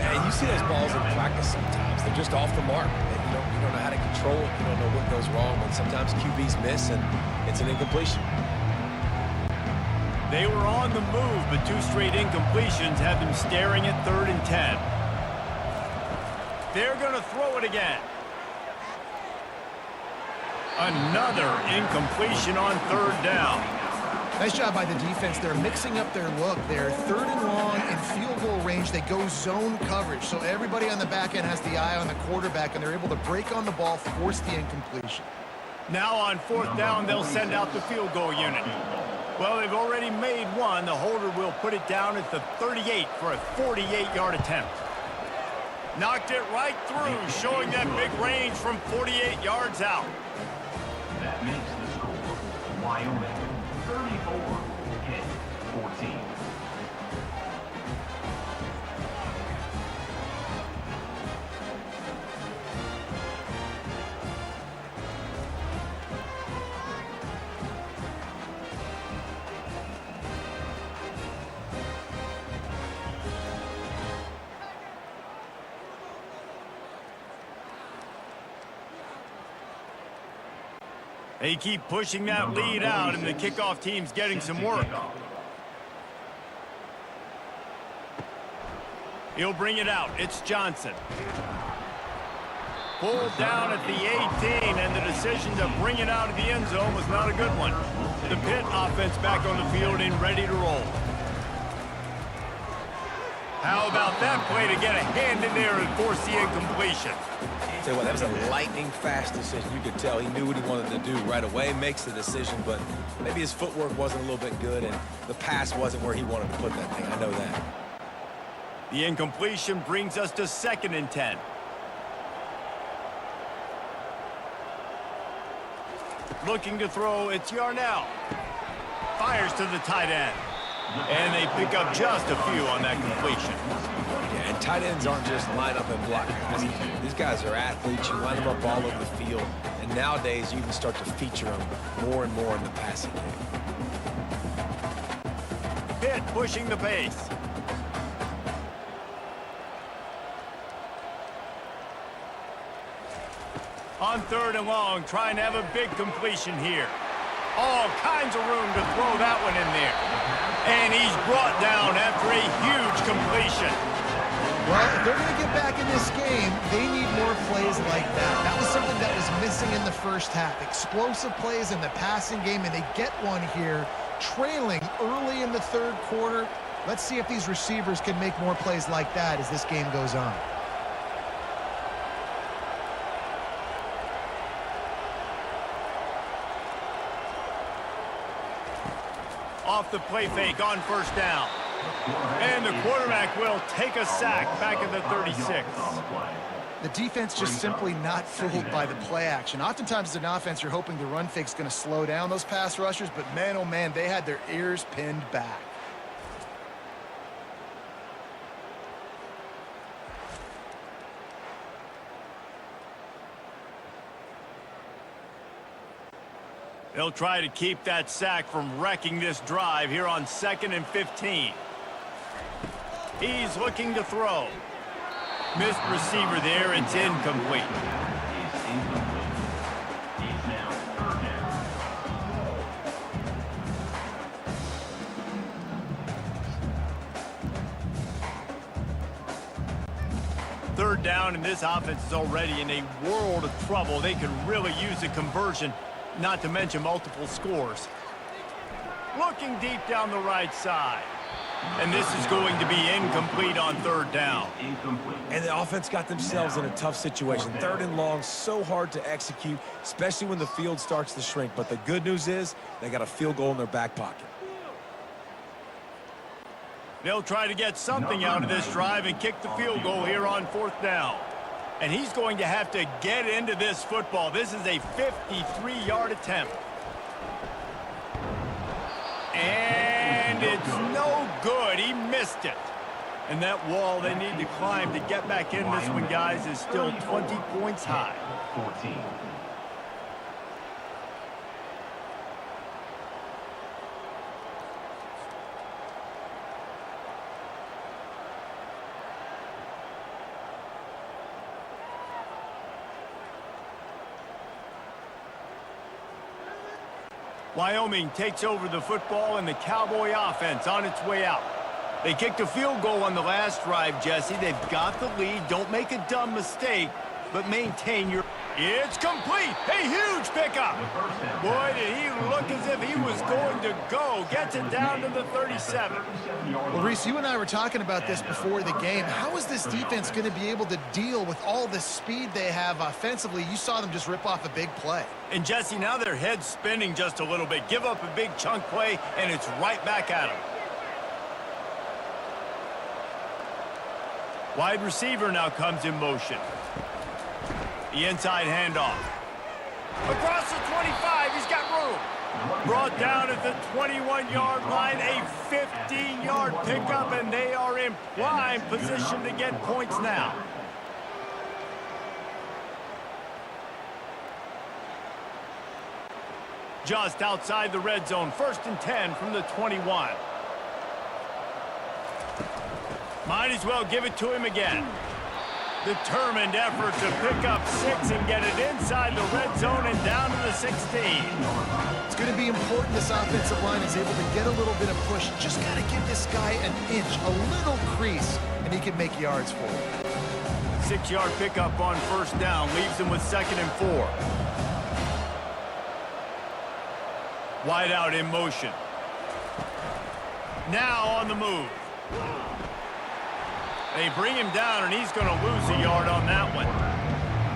And you see those balls in practice sometimes. They're just off the mark. You don't know how to control it. You don't know what goes wrong. But sometimes QBs miss, and it's an incompletion. They were on the move, but 2 straight incompletions have them staring at 3rd and 10. They're going to throw it again. Another incompletion on 3rd down. Nice job by the defense. They're mixing up their look. They're 3rd and long in field goal range. They go zone coverage. So everybody on the back end has the eye on the quarterback, and they're able to break on the ball, force the incompletion. Now on 4th down, they'll send out the field goal unit. Well, they've already made one. The holder will put it down at the 38 for a 48-yard attempt. Knocked it right through, showing that big range from 48 yards out. That makes the score Wyoming 34, Pitt 14. They keep pushing that lead out, and the kickoff team's getting some work. He'll bring it out. It's Johnson. Pulled down at the 18, and the decision to bring it out of the end zone was not a good one. The Pitt offense back on the field and ready to roll. How about that play to get a hand in there and force the incompletion? Tell you what, that was a lightning-fast decision. You could tell he knew what he wanted to do right away, makes the decision, but maybe his footwork wasn't a little bit good, and the pass wasn't where he wanted to put that thing. I know that. The incompletion brings us to 2nd and 10. Looking to throw, it's Yarnell. Fires to the tight end. And they pick up just a few on that completion. Yeah, and tight ends aren't just line up and block guys. These guys are athletes. You line them up all over the field. And nowadays, you can start to feature them more and more in the passing game. Pitt pushing the pace. On 3rd and long, trying to have a big completion here. All kinds of room to throw that one in there. And he's brought down after a huge completion. Well, if they're going to get back in this game, they need more plays like that. That was something that was missing in the first half. Explosive plays in the passing game, and they get one here, trailing early in the 3rd quarter. Let's see if these receivers can make more plays like that as this game goes on. off the play fake on first down. And the quarterback will take a sack back at the 36. The defense just simply not fooled by the play action. Oftentimes as an offense, you're hoping the run fake's going to slow down those pass rushers, but man, oh man, they had their ears pinned back. They'll try to keep that sack from wrecking this drive here on 2nd and 15. He's looking to throw. Missed receiver there. It's incomplete. He's now third down. Third down, and this offense is already in a world of trouble. They could really use a conversion, not to mention multiple scores. Looking deep down the right side. And this is going to be incomplete on third down. And the offense got themselves in a tough situation. 3rd and long, so hard to execute, especially when the field starts to shrink. But the good news is they got a field goal in their back pocket. They'll try to get something out of this drive and kick the field goal here on 4th down. And he's going to have to get into this football. This is a 53-yard attempt. And it's no good. He missed it. And that wall they need to climb to get back in this one, guys, is still 20 points high. 14. Wyoming takes over the football and the Cowboy offense on its way out. They kicked a field goal on the last drive, Jesse. They've got the lead. Don't make a dumb mistake, but maintain your... It's complete. A huge pickup. Boy, did he look as if he was going to go. Gets it down to the 37. Well, Reese, you and I were talking about this before the game. How is this defense going to be able to deal with all the speed they have offensively? You saw them just rip off a big play. And, Jesse, now their head's spinning just a little bit. Give up a big chunk play, and it's right back at them. Wide receiver now comes in motion. The inside handoff. Across the 25, he's got room. Brought down at the 21-yard line, a 15-yard pickup, and they are in prime position to get points now. Just outside the red zone, 1st and 10 from the 21. Might as well give it to him again. Determined effort to pick up 6 and get it inside the red zone and down to the 16. It's going to be important this offensive line is able to get a little bit of push. Just got to give this guy an inch, a little crease, and he can make yards for it. 6-yard pickup on 1st down leaves him with 2nd and 4. Wide out in motion. Now on the move. They bring him down, and he's going to lose a yard on that one.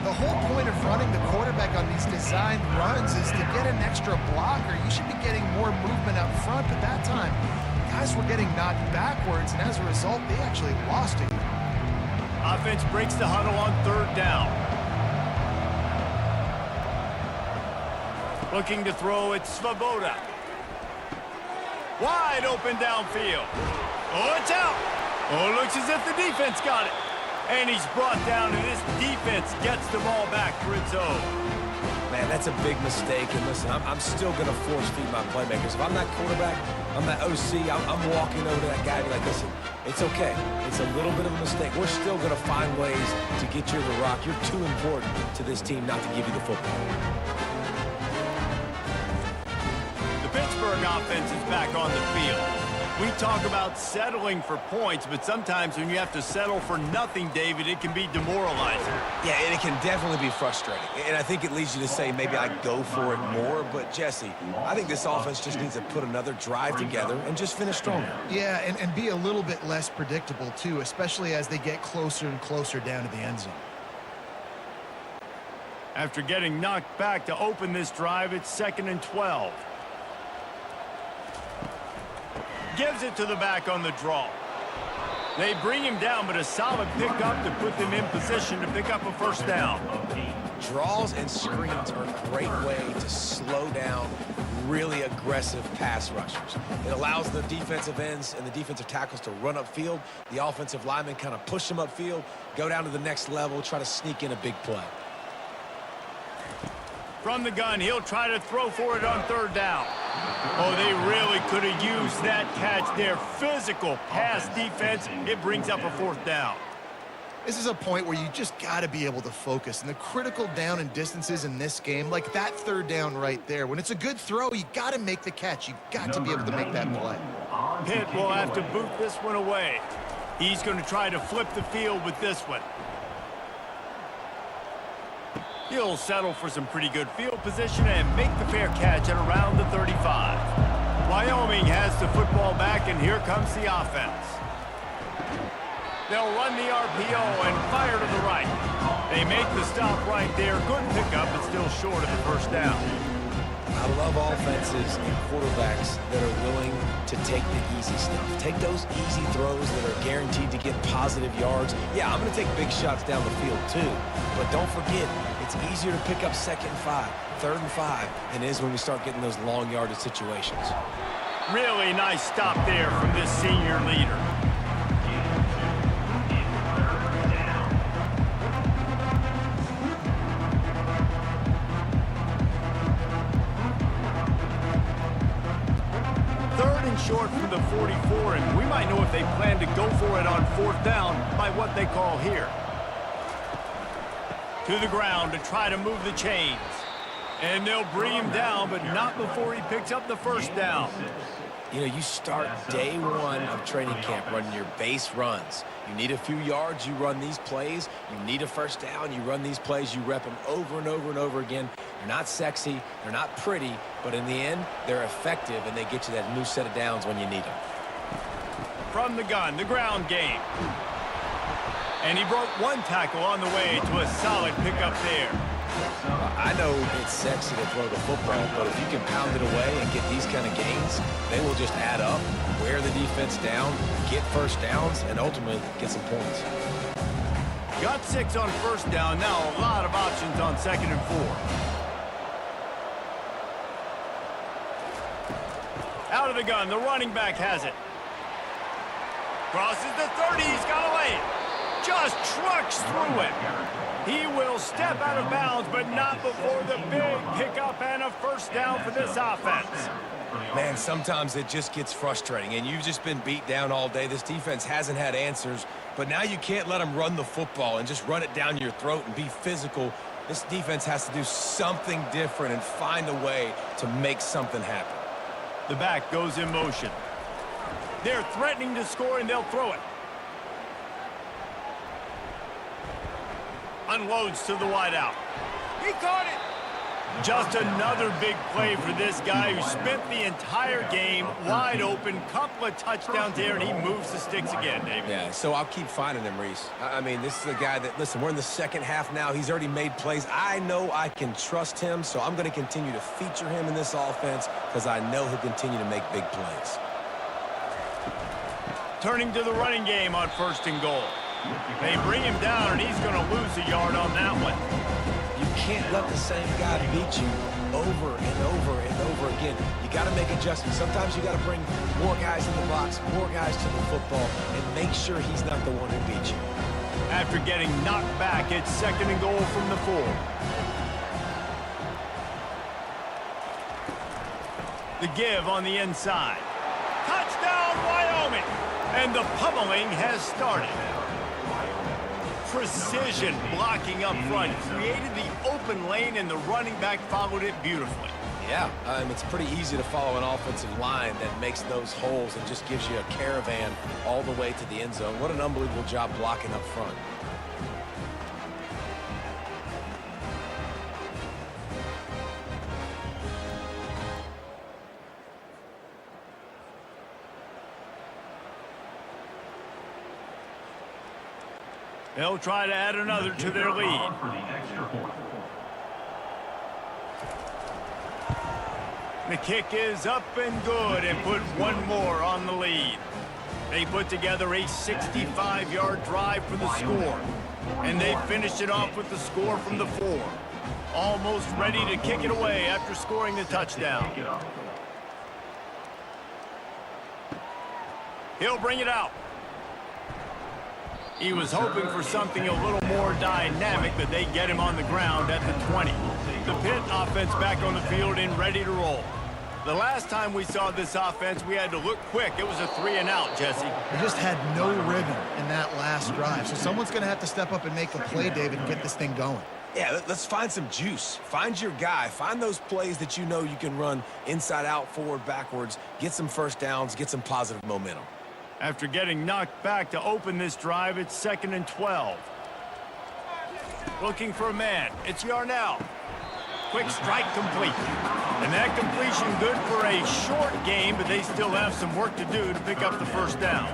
The whole point of running the quarterback on these designed runs is to get an extra blocker. You should be getting more movement up front, but that time, guys were getting knocked backwards, and as a result, they actually lost it. Offense breaks the huddle on 3rd down. Looking to throw, it's Svoboda. Wide open downfield. Oh, it's out. Oh, looks as if the defense got it. And he's brought down, and this defense gets the ball back for its own. Man, that's a big mistake. And listen, I'm still going to force feed my playmakers. If I'm that quarterback, I'm that OC, I'm walking over to that guy and be like, listen, it's okay. It's a little bit of a mistake. We're still going to find ways to get you to rock. You're too important to this team not to give you the football. The Pittsburgh offense is back on the field. We talk about settling for points, but sometimes when you have to settle for nothing, David, it can be demoralizing. Yeah, and it can definitely be frustrating. And I think it leads you to say maybe I go for it more. But, Jesse, I think this offense just needs to put another drive together and just finish stronger. Yeah, and be a little bit less predictable, too, especially as they get closer and closer down to the end zone. After getting knocked back to open this drive, it's 2nd and 12. Gives it to the back on the draw. They bring him down, but a solid pickup to put them in position to pick up a first down. Draws and screens are a great way to slow down really aggressive pass rushers. It allows the defensive ends and the defensive tackles to run upfield. The offensive linemen kind of push them upfield, go down to the next level, try to sneak in a big play. From the gun, he'll try to throw for it on third down. Oh, they really could have used that catch there. Physical pass defense. It brings up a fourth down. This is a point where you just got to be able to focus. And the critical down and distances in this game, like that third down right there, when it's a good throw, you got to make the catch. You got to be able to make that play. Pitt will have to boot this one away. He's going to try to flip the field with this one. He'll settle for some pretty good field position and make the fair catch at around the 35. Wyoming has the football back, and here comes the offense. They'll run the RPO and fire to the right. They make the stop right there. Good pickup, but still short of the first down. I love offenses and quarterbacks that are willing to take the easy stuff. Take those easy throws that are guaranteed to get positive yards. Yeah, I'm going to take big shots down the field too. But don't forget, it's easier to pick up 2nd and 5, 3rd and 5 than it is when we start getting those long yardage situations. Really nice stop there from this senior leader. Short from the 44, and we might know if they plan to go for it on 4th down by what they call here. To the ground to try to move the chains. And they'll bring him down, but not before he picks up the first down. You know, you start day one of training camp running your base runs. You need a few yards, you run these plays. You need a first down, you run these plays. You rep them over and over and over again. They're not sexy, they're not pretty, but in the end, they're effective, and they get you that new set of downs when you need them. From the gun, the ground game. And he broke one tackle on the way to a solid pickup there. I know it's sexy to throw the football, but if you can pound it away and get these kind of gains, they will just add up, wear the defense down, get first downs, and ultimately get some points. Got 6 on first down. Now a lot of options on 2nd and 4. Out of the gun, the running back has it. Crosses the 30, he's got to lay it. Just trucks through it. He will step out of bounds, but not before the big pickup and a first down for this offense. Man, sometimes it just gets frustrating, and you've just been beat down all day. This defense hasn't had answers, but now you can't let them run the football and just run it down your throat and be physical. This defense has to do something different and find a way to make something happen. The back goes in motion. They're threatening to score, and they'll throw it. Unloads to the wideout. He caught it. Just another big play for this guy who spent the entire game wide open. Couple of touchdowns there, and he moves the sticks again, David. Yeah, so I'll keep finding him, Reese. I mean, this is a guy that, listen, we're in the second half now. He's already made plays. I know I can trust him, so I'm going to continue to feature him in this offense because I know he'll continue to make big plays. Turning to the running game on 1st and goal. They bring him down, and he's going to lose a yard on that one. You can't let the same guy beat you over and over and over again. You got to make adjustments. Sometimes you got to bring more guys in the box, more guys to the football, and make sure he's not the one who beat you. After getting knocked back, it's 2nd and goal from the 4. The give on the inside. Touchdown, Wyoming! And the pummeling has started. Precision blocking up front created the open lane, and the running back followed it beautifully. Yeah, it's pretty easy to follow an offensive line that makes those holes and just gives you a caravan all the way to the end zone. What an unbelievable job blocking up front. They'll try to add another to their lead. The kick is up and good and put one more on the lead. They put together a 65-yard drive for the score, and they finished it off with the score from the 4. Almost ready to kick it away after scoring the touchdown. He'll bring it out. He was hoping for something a little more dynamic, but they get him on the ground at the 20. The Pitt offense back on the field and ready to roll. The last time we saw this offense, we had to look quick. It was a 3-and-out, Jesse. They just had no rhythm in that last drive. So someone's going to have to step up and make a play, David, and get this thing going. Yeah, let's find some juice. Find your guy. Find those plays that you know you can run inside out, forward, backwards. Get some first downs. Get some positive momentum. After getting knocked back to open this drive, it's 2nd and 12. Looking for a man. It's Yarnell. Quick strike complete. And that completion good for a short game, but they still have some work to do to pick up the first down.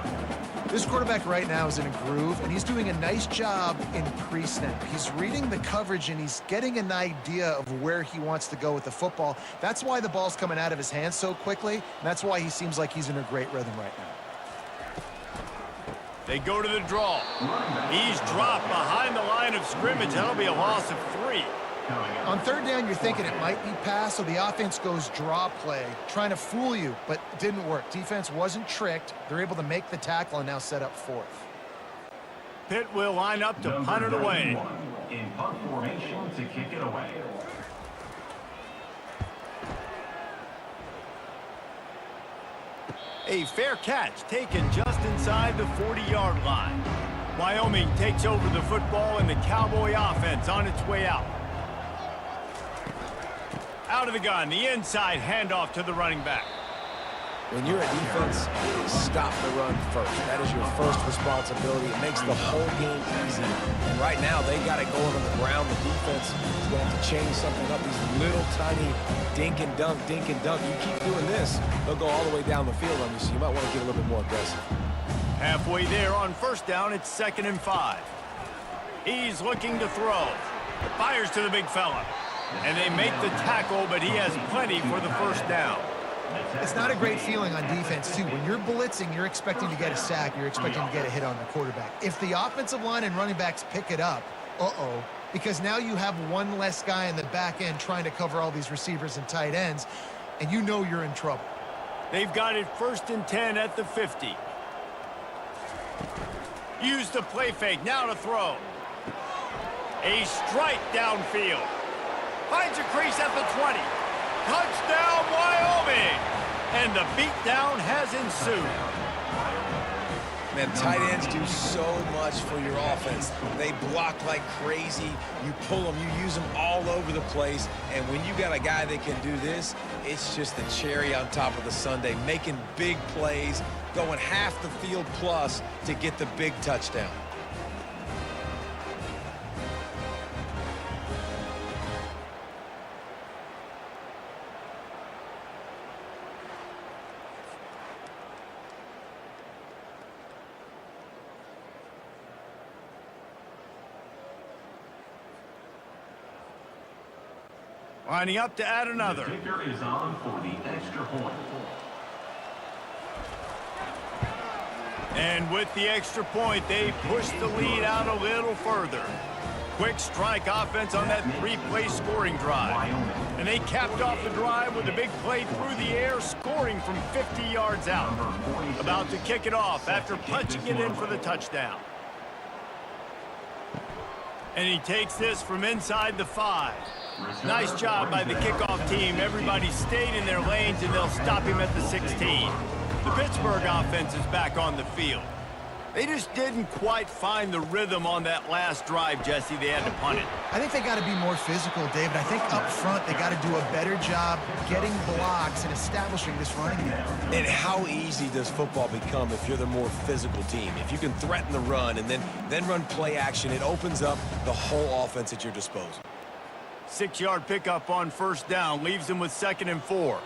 This quarterback right now is in a groove, and he's doing a nice job in pre-snap. He's reading the coverage, and he's getting an idea of where he wants to go with the football. That's why the ball's coming out of his hands so quickly, and that's why he seems like he's in a great rhythm right now. They go to the draw. He's dropped behind the line of scrimmage. That'll be a loss of 3. On 3rd down, you're thinking it might be pass, so the offense goes draw play, trying to fool you, but it didn't work. Defense wasn't tricked. They're able to make the tackle and now set up 4th. Pitt will line up to punt it away. In punt formation to kick it away. A fair catch taken just inside the 40-yard line. Wyoming takes over the football and the Cowboy offense on its way out. Out of the gun, the inside handoff to the running back. When you're a defense, stop the run first. That is your first responsibility. It makes the whole game easy. And right now, they got it going on the ground. The defense is going to have to change something up. These little tiny dink and dunk, dink and dunk. You keep doing this, they'll go all the way down the field on you, so you might want to get a little bit more aggressive. Halfway there on 1st down, it's 2nd and 5. He's looking to throw. Fires to the big fella. And they make the tackle, but he has plenty for the first down. It's not a great feeling on defense, too. When you're blitzing, you're expecting to get a sack. You're expecting to get a hit on the quarterback. If the offensive line and running backs pick it up, because now you have one less guy in the back end trying to cover all these receivers and tight ends, and you know you're in trouble. They've got it 1st and 10 at the 50. Use the play fake, now to throw. A strike downfield. Finds a crease at the 20. Touchdown, Wyoming! And the beatdown has ensued. Man, tight ends do so much for your offense. They block like crazy. You pull them, you use them all over the place. And when you got a guy that can do this, it's just the cherry on top of the sundae, making big plays, going half the field plus to get the big touchdown. Lining up to add another. The kicker is on for the extra point. And with the extra point, they push the lead out a little further. Quick strike offense on that 3-play scoring drive. And they capped off the drive with a big play through the air, scoring from 50 yards out. About to kick it off after punching it in for the touchdown. And he takes this from inside the 5. Nice job by the kickoff team. Everybody stayed in their lanes, and they'll stop him at the 16. The Pittsburgh offense is back on the field. They just didn't quite find the rhythm on that last drive, Jesse. They had to punt it. I think they got to be more physical, David. I think up front they got to do a better job getting blocks and establishing this running game. And how easy does football become if you're the more physical team? If you can threaten the run and then run play action, it opens up the whole offense at your disposal. 6-yard pickup on 1st down leaves them with 2nd and 4.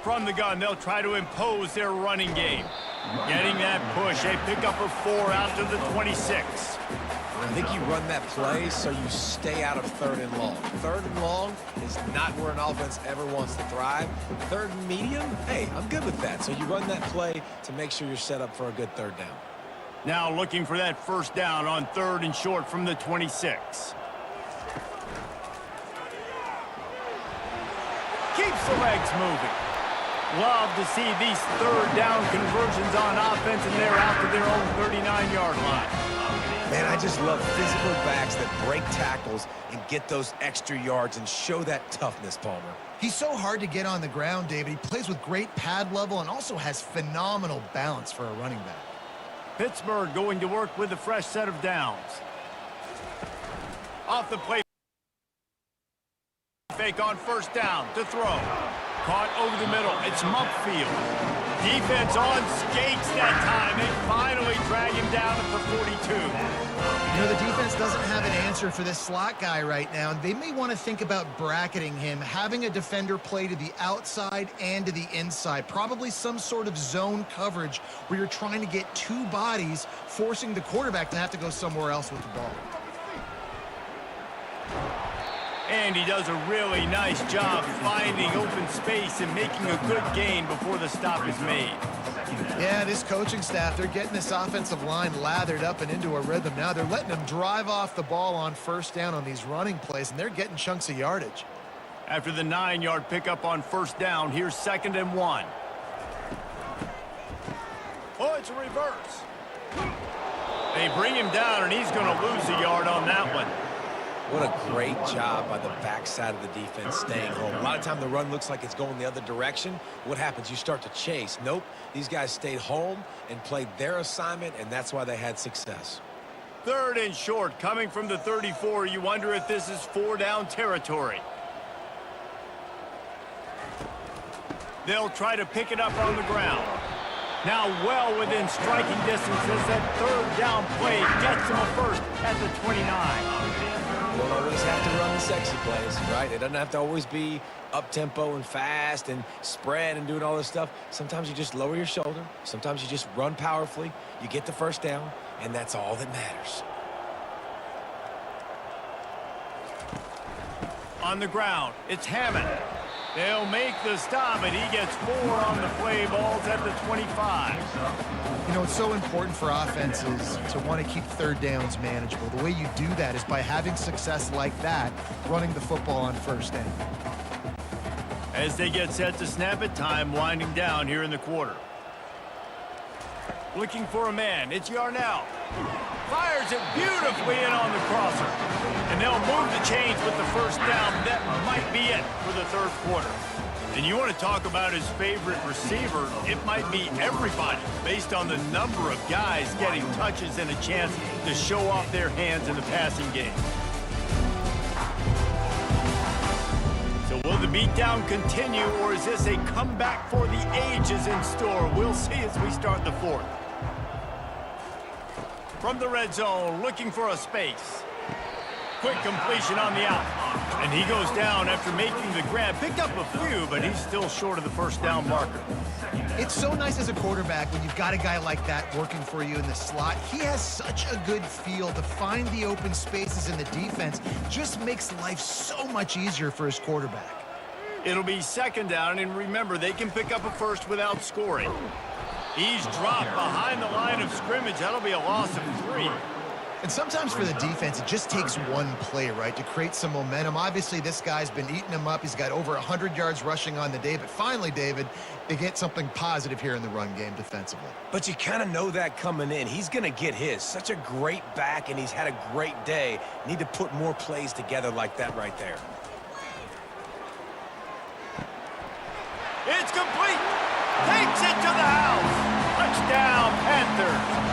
From the gun, they'll try to impose their running game. Getting that push, a pickup of 4 out to the 26. I think you run that play so you stay out of 3rd and long. 3rd and long is not where an offense ever wants to thrive. 3rd and medium, hey, I'm good with that. So you run that play to make sure you're set up for a good 3rd down. Now looking for that 1st down on 3rd and short from the 26. Keeps the legs moving. Love to see these 3rd down conversions on offense, and they're out to their own 39-yard line. Man, I just love physical backs that break tackles and get those extra yards and show that toughness, Palmer. He's so hard to get on the ground, David. He plays with great pad level and also has phenomenal balance for a running back. Pittsburgh going to work with a fresh set of downs. Off the play. Fake on 1st down to throw. Caught over the middle. It's Mumpfield. Defense on skates that time. They finally drag him down at the 42. You know, the defense doesn't have an answer for this slot guy right now. They may want to think about bracketing him, having a defender play to the outside and to the inside. Probably some sort of zone coverage where you're trying to get 2 bodies, forcing the quarterback to have to go somewhere else with the ball. And he does a really nice job finding open space and making a good gain before the stop is made. Yeah, this coaching staff, they're getting this offensive line lathered up and into a rhythm now. They're letting them drive off the ball on 1st down on these running plays, and they're getting chunks of yardage. After the 9-yard pickup on 1st down, here's 2nd and 1. Oh, it's a reverse. They bring him down, and he's going to lose a yard on that one. What a great job by the backside of the defense staying home. A lot of time the run looks like it's going the other direction. What happens? You start to chase. Nope. These guys stayed home and played their assignment, and that's why they had success. 3rd and short coming from the 34. You wonder if this is 4-down territory. They'll try to pick it up on the ground. Now well within striking distance as that 3rd down play gets him a 1st at the 29. You don't always have to run the sexy plays, right? It doesn't have to always be up-tempo and fast and spread and doing all this stuff. Sometimes you just lower your shoulder. Sometimes you just run powerfully. You get the 1st down, and that's all that matters. On the ground, it's Hammond. They'll make the stop, and he gets 4 on the play. Ball's at the 25. You know, it's so important for offenses to want to keep 3rd downs manageable. The way you do that is by having success like that, running the football on 1st down. As they get set to snap it, time winding down here in the quarter. Looking for a man. It's Yarnell. Fires it beautifully in on the crosser. And they'll move the chains with the 1st down. That might be it for the 3rd quarter. And you want to talk about his favorite receiver, it might be everybody based on the number of guys getting touches and a chance to show off their hands in the passing game. So will the beatdown continue, or is this a comeback for the ages in store? We'll see as we start the 4th. From the red zone, looking for a space. Quick completion on the out. And he goes down after making the grab. Picked up a few, but he's still short of the 1st down marker. It's so nice as a quarterback when you've got a guy like that working for you in the slot. He has such a good feel to find the open spaces in the defense. Just makes life so much easier for his quarterback. It'll be 2nd down, and remember, they can pick up a 1st without scoring. He's dropped behind the line of scrimmage. That'll be a loss of 3. And sometimes for the defense, it just takes one play, right, to create some momentum. Obviously, this guy's been eating him up. He's got over 100 yards rushing on the day. But finally, David, they get something positive here in the run game defensively. But you kind of know that coming in. He's going to get his. Such a great back, and he's had a great day. Need to put more plays together like that right there. It's complete. Takes it to the house. Touchdown, Panthers.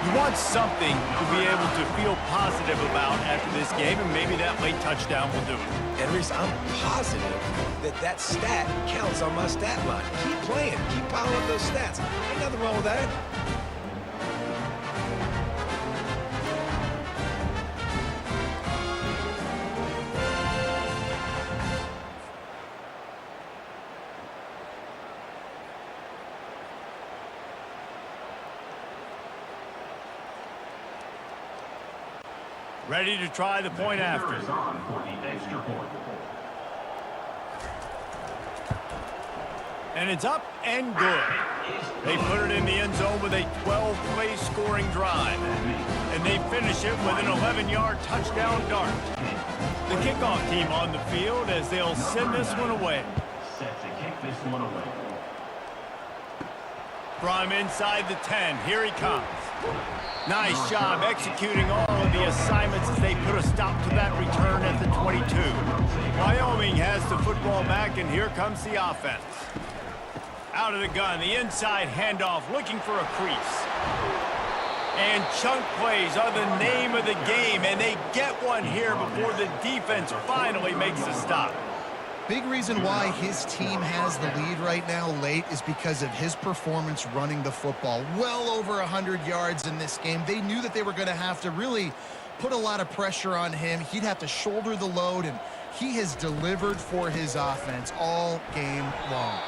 You want something to be able to feel positive about after this game, and maybe that late touchdown will do it. And Reese, I'm positive that that stat counts on my stat line. Keep playing. Keep piling up those stats. Ain't nothing wrong with that. Ready to try the point after. Is on for the extra point. And it's up and good. They put it in the end zone with a 12-play scoring drive. And they finish it with an 11-yard touchdown dart. The kickoff team on the field as they'll send this one away. Set to kick this one away. From inside the 10, here he comes. Nice job executing all of the assignments as they put a stop to that return at the 22. Wyoming has the football back, and here comes the offense. Out of the gun, the inside handoff, looking for a crease. And chunk plays are the name of the game, and they get one here before the defense finally makes a stop. Big reason why his team has the lead right now late is because of his performance running the football. Well over 100 yards in this game. They knew that they were going to have to really put a lot of pressure on him. He'd have to shoulder the load, and he has delivered for his offense all game long.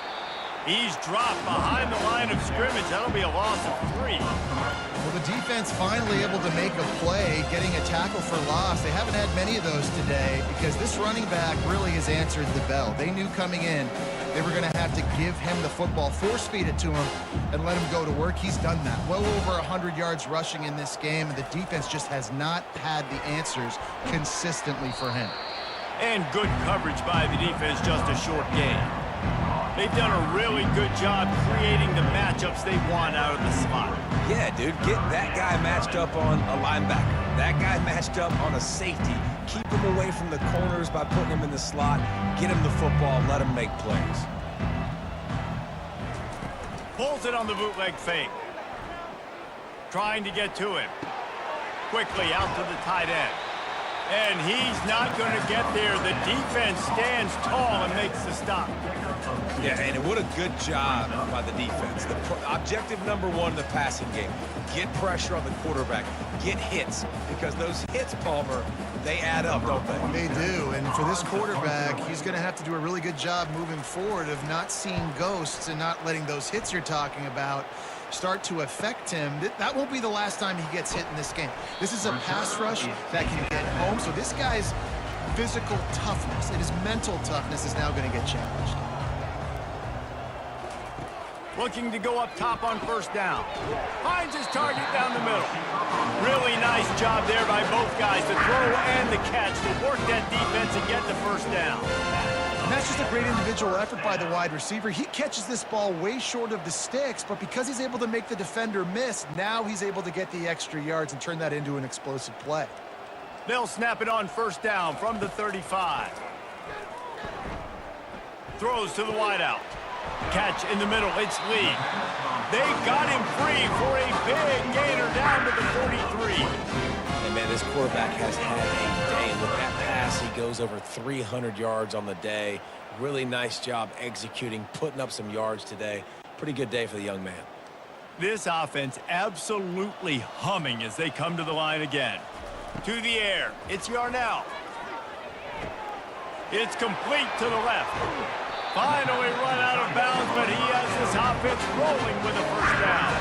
He's dropped behind the line of scrimmage. That'll be a loss of 3. Well, the defense finally able to make a play, getting a tackle for loss. They haven't had many of those today because this running back really has answered the bell. They knew coming in they were going to have to give him the football, force-feed it to him, and let him go to work. He's done that. Well over 100 yards rushing in this game, and the defense just has not had the answers consistently for him. And good coverage by the defense, just a short game. They've done a really good job creating the matchups they want out of the slot. Yeah, dude, get that guy matched up on a linebacker. That guy matched up on a safety. Keep him away from the corners by putting him in the slot. Get him the football, let him make plays. Pulls it on the bootleg fake. Trying to get to him. Quickly out to the tight end. And he's not going to get there. The defense stands tall and makes the stop. Yeah, and what a good job by the defense. The objective number one in the passing game, get pressure on the quarterback, get hits, because those hits, Palmer, they add up, don't they? They do, and for this quarterback, he's going to have to do a really good job moving forward of not seeing ghosts and not letting those hits you're talking about start to affect him. That won't be the last time he gets hit in this game. This is a pass rush that can get home, so this guy's physical toughness and his mental toughness is now going to get challenged. Looking to go up top on first down. Finds his target down the middle. Really nice job there by both guys to throw and the catch to work that defense and get the first down. And that's just a great individual effort by the wide receiver. He catches this ball way short of the sticks, but because he's able to make the defender miss, now he's able to get the extra yards and turn that into an explosive play. They'll snap it on first down from the 35. Throws to the wideout. Catch in the middle, it's Lee. They got him free for a big gainer down to the 43. And man, this quarterback has had a day. And with that pass, he goes over 300 yards on the day. Really nice job executing, putting up some yards today. Pretty good day for the young man. This offense absolutely humming as they come to the line again. To the air, it's Yarnell. It's complete to the left. Finally run out of bounds, but he has this offense rolling with a first down.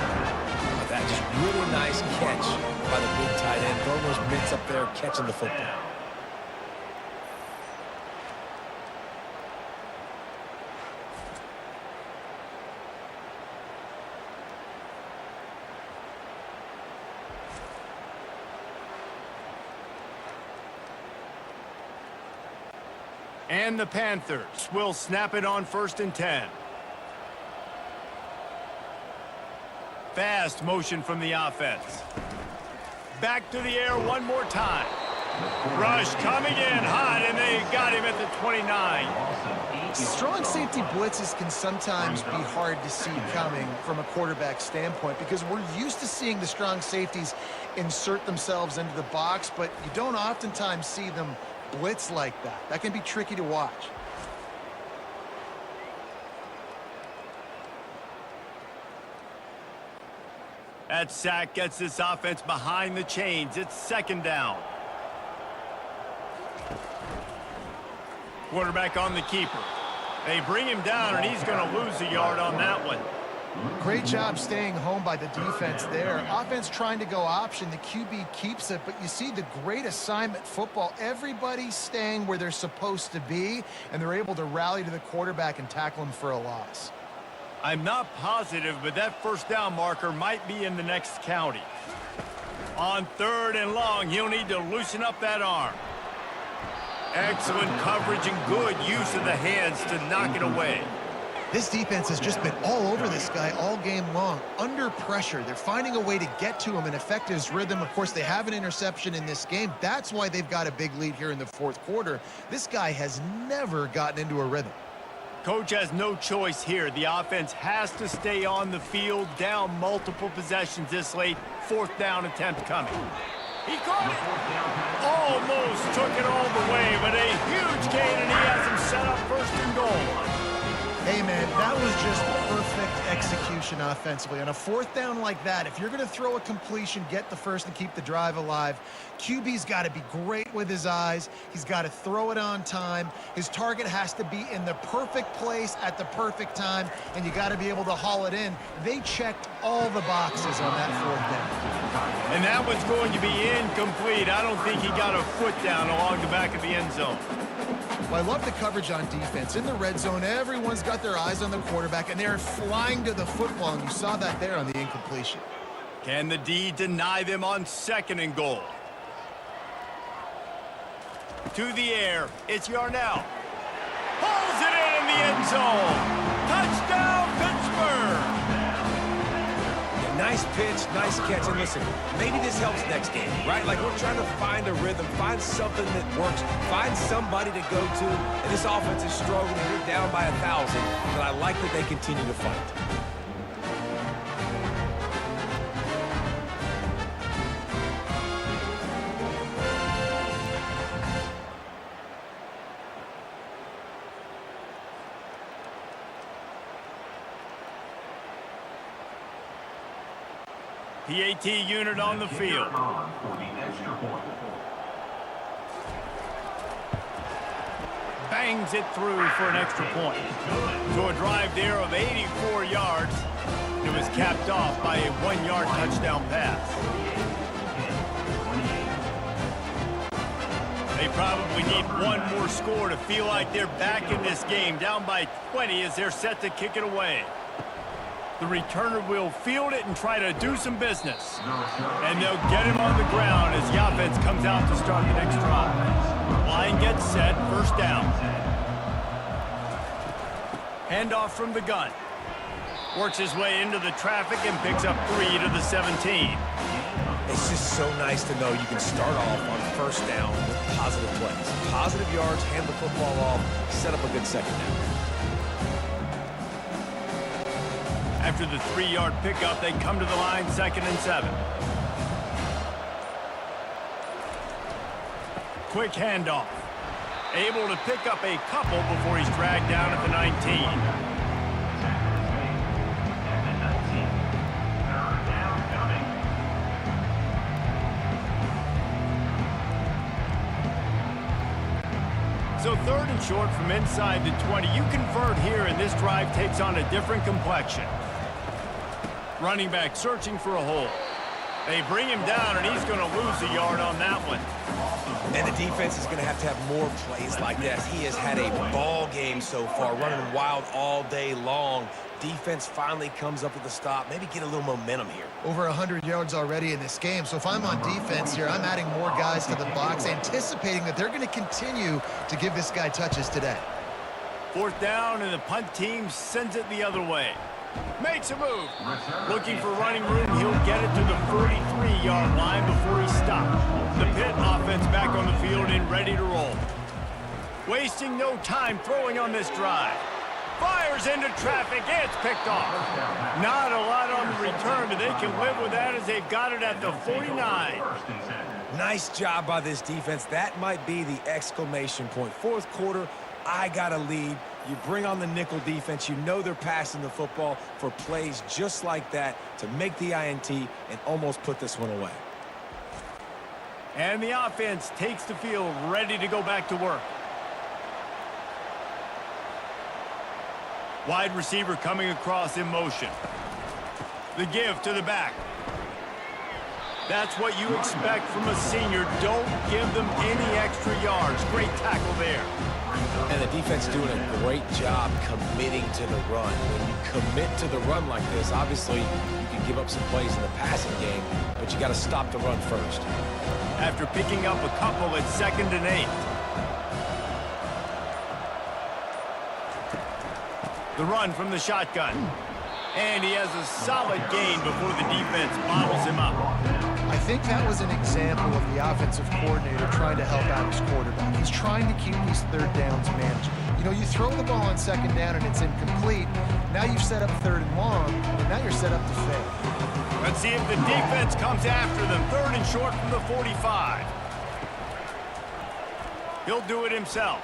That just really nice catch by the big tight end. Throwing those mitts up there, catching the football. And the Panthers will snap it on first and 10. Fast motion from the offense. Back to the air one more time. Rush coming in hot, and they got him at the 29. Strong safety blitzes can sometimes be hard to see coming from a quarterback standpoint because we're used to seeing the strong safeties insert themselves into the box, but you don't oftentimes see them blitz like that. That can be tricky to watch. That sack gets this offense behind the chains. It's second down. Quarterback on the keeper. They bring him down, and he's going to lose a yard on that one. Great job staying home by the defense there. Offense trying to go option. The QB keeps it, but you see the great assignment football. Everybody's staying where they're supposed to be, and they're able to rally to the quarterback and tackle him for a loss. I'm not positive, but that first down marker might be in the next county. On 3rd and long, he'll need to loosen up that arm. Excellent coverage and good use of the hands to knock it away. This defense has just been all over this guy all game long. Under pressure, they're finding a way to get to him and affect his rhythm. Of course, they have an interception in this game. That's why they've got a big lead here in the 4th quarter. This guy has never gotten into a rhythm. Coach has no choice here. The offense has to stay on the field, down multiple possessions this late. 4th down attempt coming. He caught it! Almost took it all the way, but a huge gain, and he has him set up 1st and goal. Hey, man, that was just perfect execution offensively. On a 4th down like that, if you're going to throw a completion, get the first and keep the drive alive, QB's got to be great with his eyes. He's got to throw it on time. His target has to be in the perfect place at the perfect time, and you got to be able to haul it in. They checked all the boxes on that 4th down. And that was going to be incomplete. I don't think he got a foot down along the back of the end zone. Well, I love the coverage on defense. In the red zone, everyone's got their eyes on the quarterback, and they're flying to the football, and you saw that there on the incompletion. Can the D deny them on 2nd and goal? To the air, it's Yarnell. Pulls it in the end zone. Touchdown, Pittsburgh! Nice pitch, nice catch, and listen, maybe this helps next game, right? Like, we're trying to find a rhythm, find something that works, find somebody to go to, and this offense is struggling. They're down by 1,000, but I like that they continue to fight. PAT unit on the field. Bangs it through for an extra point. So a drive there of 84 yards. It was capped off by a 1-yard touchdown pass. They probably need one more score to feel like they're back in this game. Down by 20 as they're set to kick it away. The returner will field it and try to do some business. And they'll get him on the ground as the offense comes out to start the next drive. Line gets set, 1st down. Handoff from the gun. Works his way into the traffic and picks up 3 to the 17. It's just so nice to know you can start off on 1st down with positive plays. Positive yards, hand the football off, set up a good 2nd down. After the 3-yard pickup, they come to the line 2nd and 7. Quick handoff. Able to pick up a couple before he's dragged down at the 19. So 3rd and short from inside the 20. You convert here, and this drive takes on a different complexion. Running back searching for a hole. They bring him down, and he's going to lose a yard on that one. And the defense is going to have more plays like this. He has had a ball game so far, running wild all day long. Defense finally comes up with a stop. Maybe get a little momentum here. Over 100 yards already in this game. So if I'm on defense here, I'm adding more guys to the box, anticipating that they're going to continue to give this guy touches today. 4th down, and the punt team sends it the other way. Makes a move. Looking for running room. He'll get it to the 43-yard line before he stops. The Pitt offense back on the field and ready to roll. Wasting no time throwing on this drive. Fires into traffic. It's picked off. Not a lot on the return, but they can live with that as they've got it at the 49. Nice job by this defense. That might be the exclamation point. 4th quarter, I got a lead. You bring on the nickel defense. You know they're passing the football for plays just like that to make the INT and almost put this one away. And the offense takes the field ready to go back to work. Wide receiver coming across in motion. The give to the back. That's what you expect from a senior. Don't give them any extra yards. Great tackle there. And the defense doing a great job committing to the run. When you commit to the run like this, obviously you can give up some plays in the passing game, but you got to stop the run first. After picking up a couple at 2nd and 8. The run from the shotgun. And he has a solid gain before the defense bottles him up. I think that was an example of the offensive coordinator trying to help out his quarterback. He's trying to keep these 3rd downs manageable. You know, you throw the ball on 2nd down and it's incomplete. Now you've set up 3rd and long, and now you're set up to fail. Let's see if the defense comes after them. 3rd and short from the 45. He'll do it himself.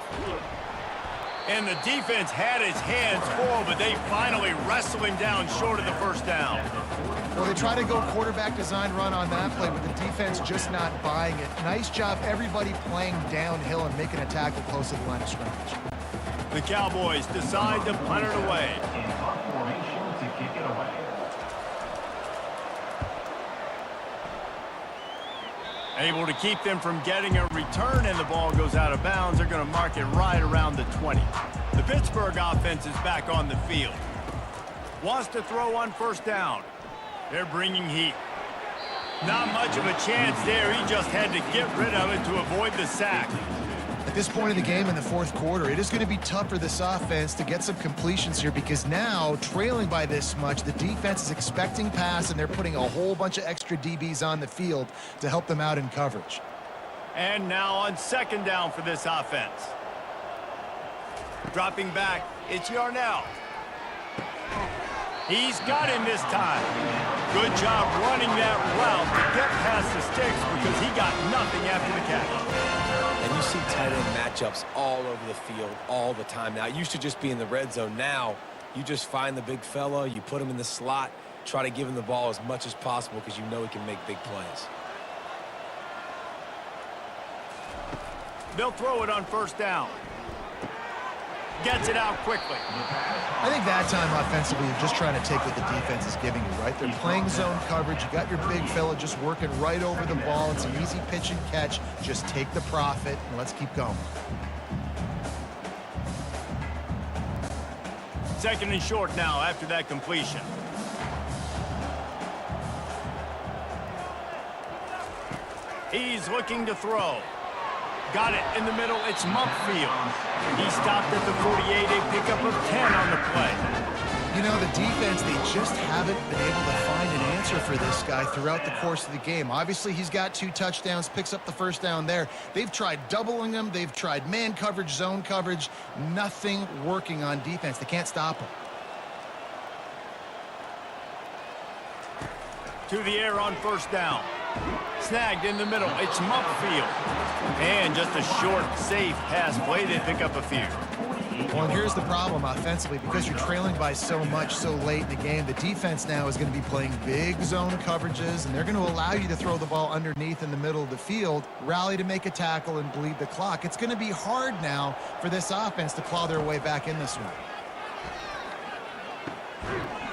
And the defense had his hands full, but they finally wrestle him down short of the 1st down. Well, they try to go quarterback design run on that play, but the defense just not buying it. Nice job, everybody playing downhill and making a tackle close to the line of scrimmage. The Cowboys decide to punt it away. In punt formation to kick it away. Able to keep them from getting a return, and the ball goes out of bounds. They're going to mark it right around the 20. The Pittsburgh offense is back on the field. Wants to throw on 1st down. They're bringing heat. Not much of a chance there. He just had to get rid of it to avoid the sack. At this point in the game in the 4th quarter, it is going to be tough for this offense to get some completions here because now, trailing by this much, the defense is expecting pass, and they're putting a whole bunch of extra DBs on the field to help them out in coverage. And now on 2nd down for this offense. Dropping back, it's Yarnell. He's got him this time. Good job running that route to get past the sticks because he got nothing after the catch. And you see tight end matchups all over the field all the time. Now, it used to just be in the red zone. Now, you just find the big fella, you put him in the slot, try to give him the ball as much as possible because you know he can make big plays. They'll throw it on 1st down. Gets it out quickly. I think that time offensively, you're just trying to take what the defense is giving you, right? They're playing zone coverage. You got your big fella just working right over the ball. It's an easy pitch and catch. Just take the profit, and let's keep going. 2nd and short now after that completion. He's looking to throw. Got it in the middle. It's Mumpfield. He stopped at the 48, a pickup of 10 on the play. You know, the defense, they just haven't been able to find an answer for this guy throughout the course of the game. Obviously, he's got 2 touchdowns, picks up the 1st down there. They've tried doubling him. They've tried man coverage, zone coverage. Nothing working on defense. They can't stop him. To the air on 1st down. Snagged in the middle. It's Mumpfield. And just a short, safe pass play. They pick up a few. Well, and here's the problem offensively. Because you're trailing by so much so late in the game, the defense now is going to be playing big zone coverages, and they're going to allow you to throw the ball underneath in the middle of the field, rally to make a tackle, and bleed the clock. It's going to be hard now for this offense to claw their way back in this one.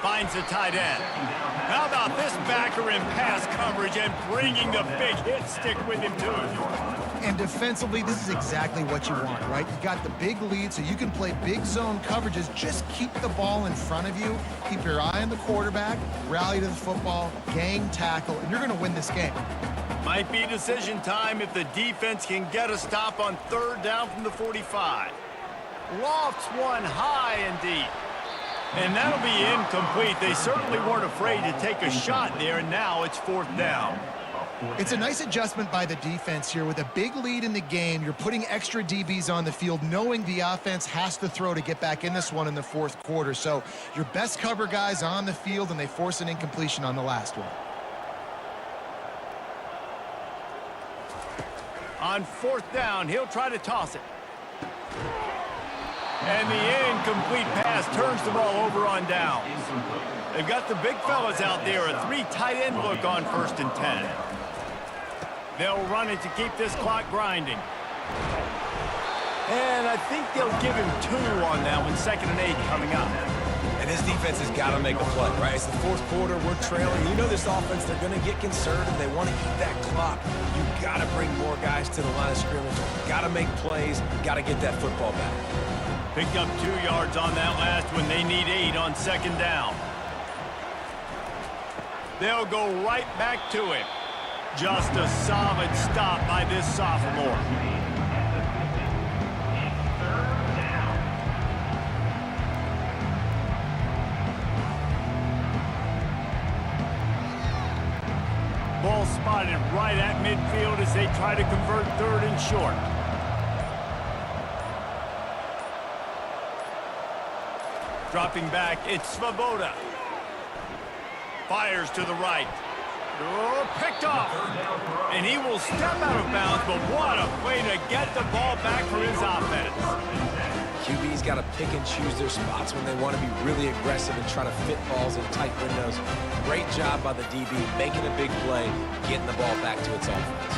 Finds the tight end. How about this backer in pass coverage and bringing the big hit stick with him, too? And defensively, this is exactly what you want, right? You got the big lead, so you can play big zone coverages. Just keep the ball in front of you. Keep your eye on the quarterback, rally to the football, gang tackle, and you're going to win this game. Might be decision time if the defense can get a stop on 3rd down from the 45. Lofts one high and deep. And that'll be incomplete. They certainly weren't afraid to take a shot there, and now it's 4th down. It's a nice adjustment by the defense here. With a big lead in the game, you're putting extra DBs on the field, knowing the offense has to throw to get back in this one in the 4th quarter. So your best cover guys on the field, and they force an incompletion on the last one. On 4th down, he'll try to toss it. And the incomplete pass turns the ball over on down. They've got the big fellas out there, a 3 tight end look on 1st and 10. They'll run it to keep this clock grinding. And I think they'll give him 2 on that one, 2nd and 8 coming up. And this defense has got to make a play, right? It's the 4th quarter. We're trailing. You know this offense, they're going to get conservative. They want to eat that clock. You got to bring more guys to the line of scrimmage. Got to make plays. Got to get that football back. Picked up 2 yards on that last one. They need 8 on 2nd down. They'll go right back to him. Just a solid stop by this sophomore. Ball spotted right at midfield as they try to convert 3rd and short. Dropping back, it's Svoboda. Fires to the right. Oh, picked off. And he will step out of bounds, but what a way to get the ball back for his offense. QB's got to pick and choose their spots when they want to be really aggressive and try to fit balls in tight windows. Great job by the DB, making a big play, getting the ball back to its offense.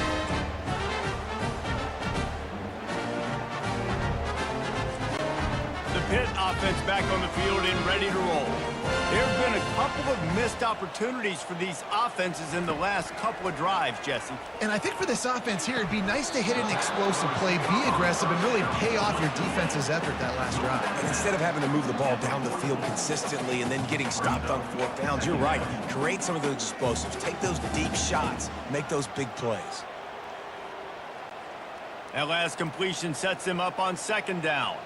The Pitt offense back on the field and ready to roll. There have been a couple of missed opportunities for these offenses in the last couple of drives, Jesse. And I think for this offense here, it'd be nice to hit an explosive play, be aggressive, and really pay off your defense's effort that last drive. And instead of having to move the ball down the field consistently and then getting stopped on 4th downs, you're right. Create some of those explosives. Take those deep shots. Make those big plays. That last completion sets him up on 2nd down.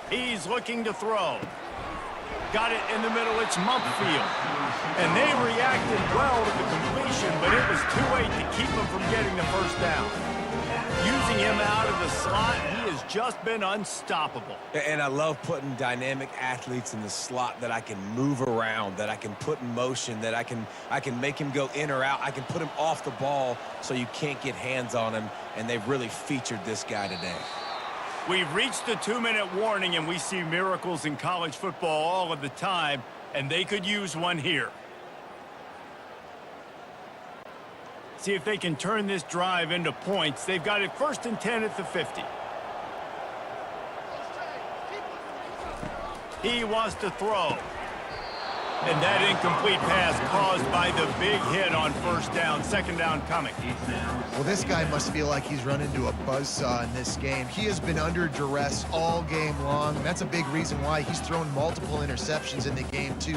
He's looking to throw. Got it in the middle. It's Mumpfield. And they reacted well to the completion, but it was too late to keep him from getting the 1st down. Using him out of the slot, he has just been unstoppable. And I love putting dynamic athletes in the slot that I can move around, that I can put in motion, that I can make him go in or out. I can put him off the ball so you can't get hands on him, and they've really featured this guy today. We've reached the 2-minute warning, and we see miracles in college football all of the time, and they could use one here. See if they can turn this drive into points. They've got it 1st and 10 at the 50. He wants to throw. And that incomplete pass caused by the big hit on 1st down. 2nd down coming. Well, this guy must feel like he's run into a buzzsaw in this game. He has been under duress all game long. That's a big reason why he's thrown multiple interceptions in the game, too.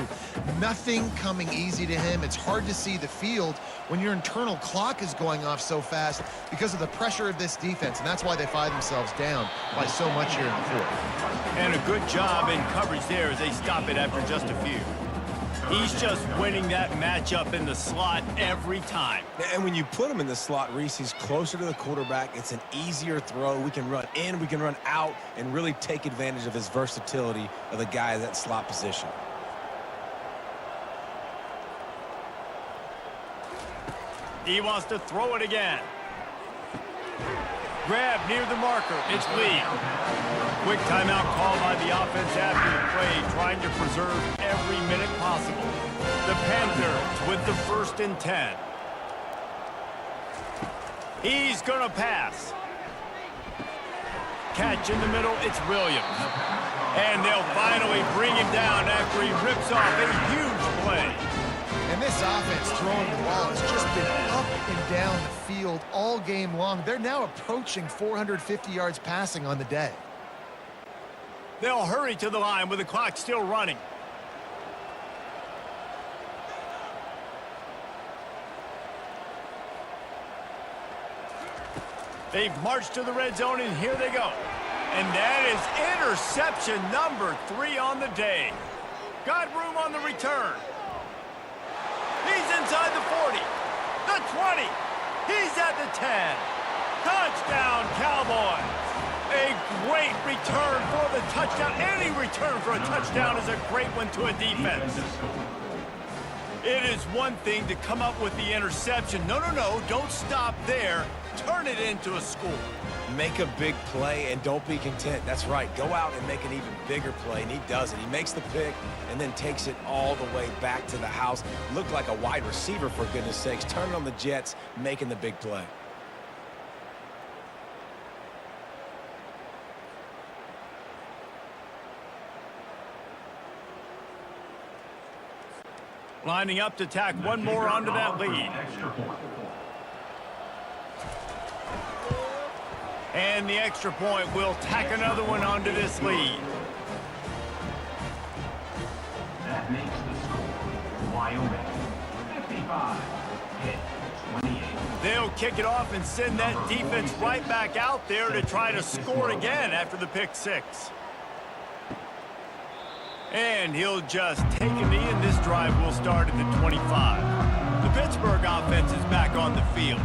Nothing coming easy to him. It's hard to see the field when your internal clock is going off so fast because of the pressure of this defense, and that's why they find themselves down by so much here in the 4th. And a good job in coverage there as they stop it after just a few. He's just winning that matchup in the slot every time. And when you put him in the slot, Reese, he's closer to the quarterback. It's an easier throw. We can run in, we can run out, and really take advantage of his versatility of the guy in that slot position. He wants to throw it again. Grab near the marker. It's Lee. Quick timeout call by the offense after the play, trying to preserve every minute possible. The Panthers with the 1st and 10. He's going to pass. Catch in the middle, it's Williams. And they'll finally bring him down after he rips off a huge play. And this offense throwing the ball has just been up and down the field all game long. They're now approaching 450 yards passing on the day. They'll hurry to the line with the clock still running. They've marched to the red zone, and here they go. And that is interception number 3 on the day. Got room on the return. He's inside the 40, the 20. He's at the 10. Touchdown, Cowboys. A great return for the touchdown. Any return for a touchdown is a great one to a defense. It is one thing to come up with the interception. No, don't stop there. Turn it into a score. Make a big play and don't be content. That's right. Go out and make an even bigger play, and he does it. He makes the pick and then takes it all the way back to the house. Looked like a wide receiver, for goodness sakes. Turning on the jets, making the big play. Lining up to tack one more onto that lead. And the extra point will tack another one onto this lead. That makes the score Wyoming 55, Pitt 28. They'll kick it off and send that defense right back out there to try to score again after the pick six. And he'll just take a knee, and this drive will start at the 25. The Pittsburgh offense is back on the field.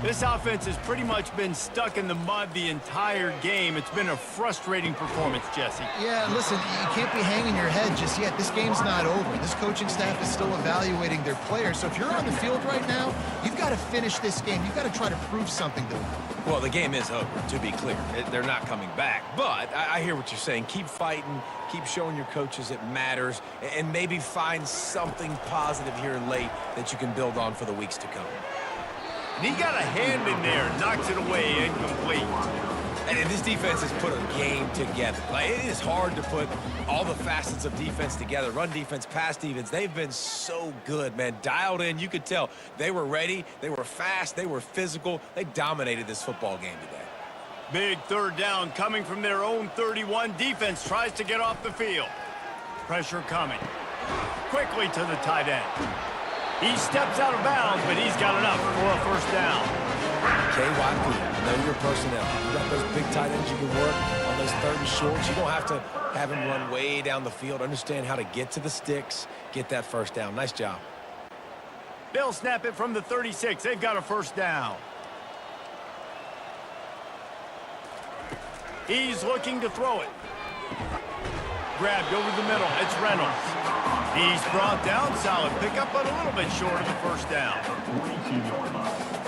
This offense has pretty much been stuck in the mud the entire game. It's been a frustrating performance, Jesse. Yeah, listen, you can't be hanging your head just yet. This game's not over. This coaching staff is still evaluating their players. So if you're on the field right now, you've got to finish this game. You've got to try to prove something to them. Well, the game is over, to be clear. They're not coming back. But I hear what you're saying. Keep fighting. Keep showing your coaches it matters. And maybe find something positive here late that you can build on for the weeks to come. And he got a hand in there, knocks it away, incomplete. And this defense has put a game together. Like, it is hard to put all the facets of defense together. Run defense, pass defense. They've been so good, man. Dialed in. You could tell they were ready. They were fast. They were physical. They dominated this football game today. Big third down coming from their own 31. Defense tries to get off the field. Pressure coming. Quickly to the tight end. He steps out of bounds, but he's got enough for a first down. KYP, know your personnel. You got those big tight ends you can work on those third and shorts. You don't have to have him run way down the field. Understand how to get to the sticks, get that first down. Nice job. They'll snap it from the 36. They've got a first down. He's looking to throw it. Grabbed over the middle. It's Reynolds. He's brought down. Solid pickup, but a little bit short of the first down. 42-yard line.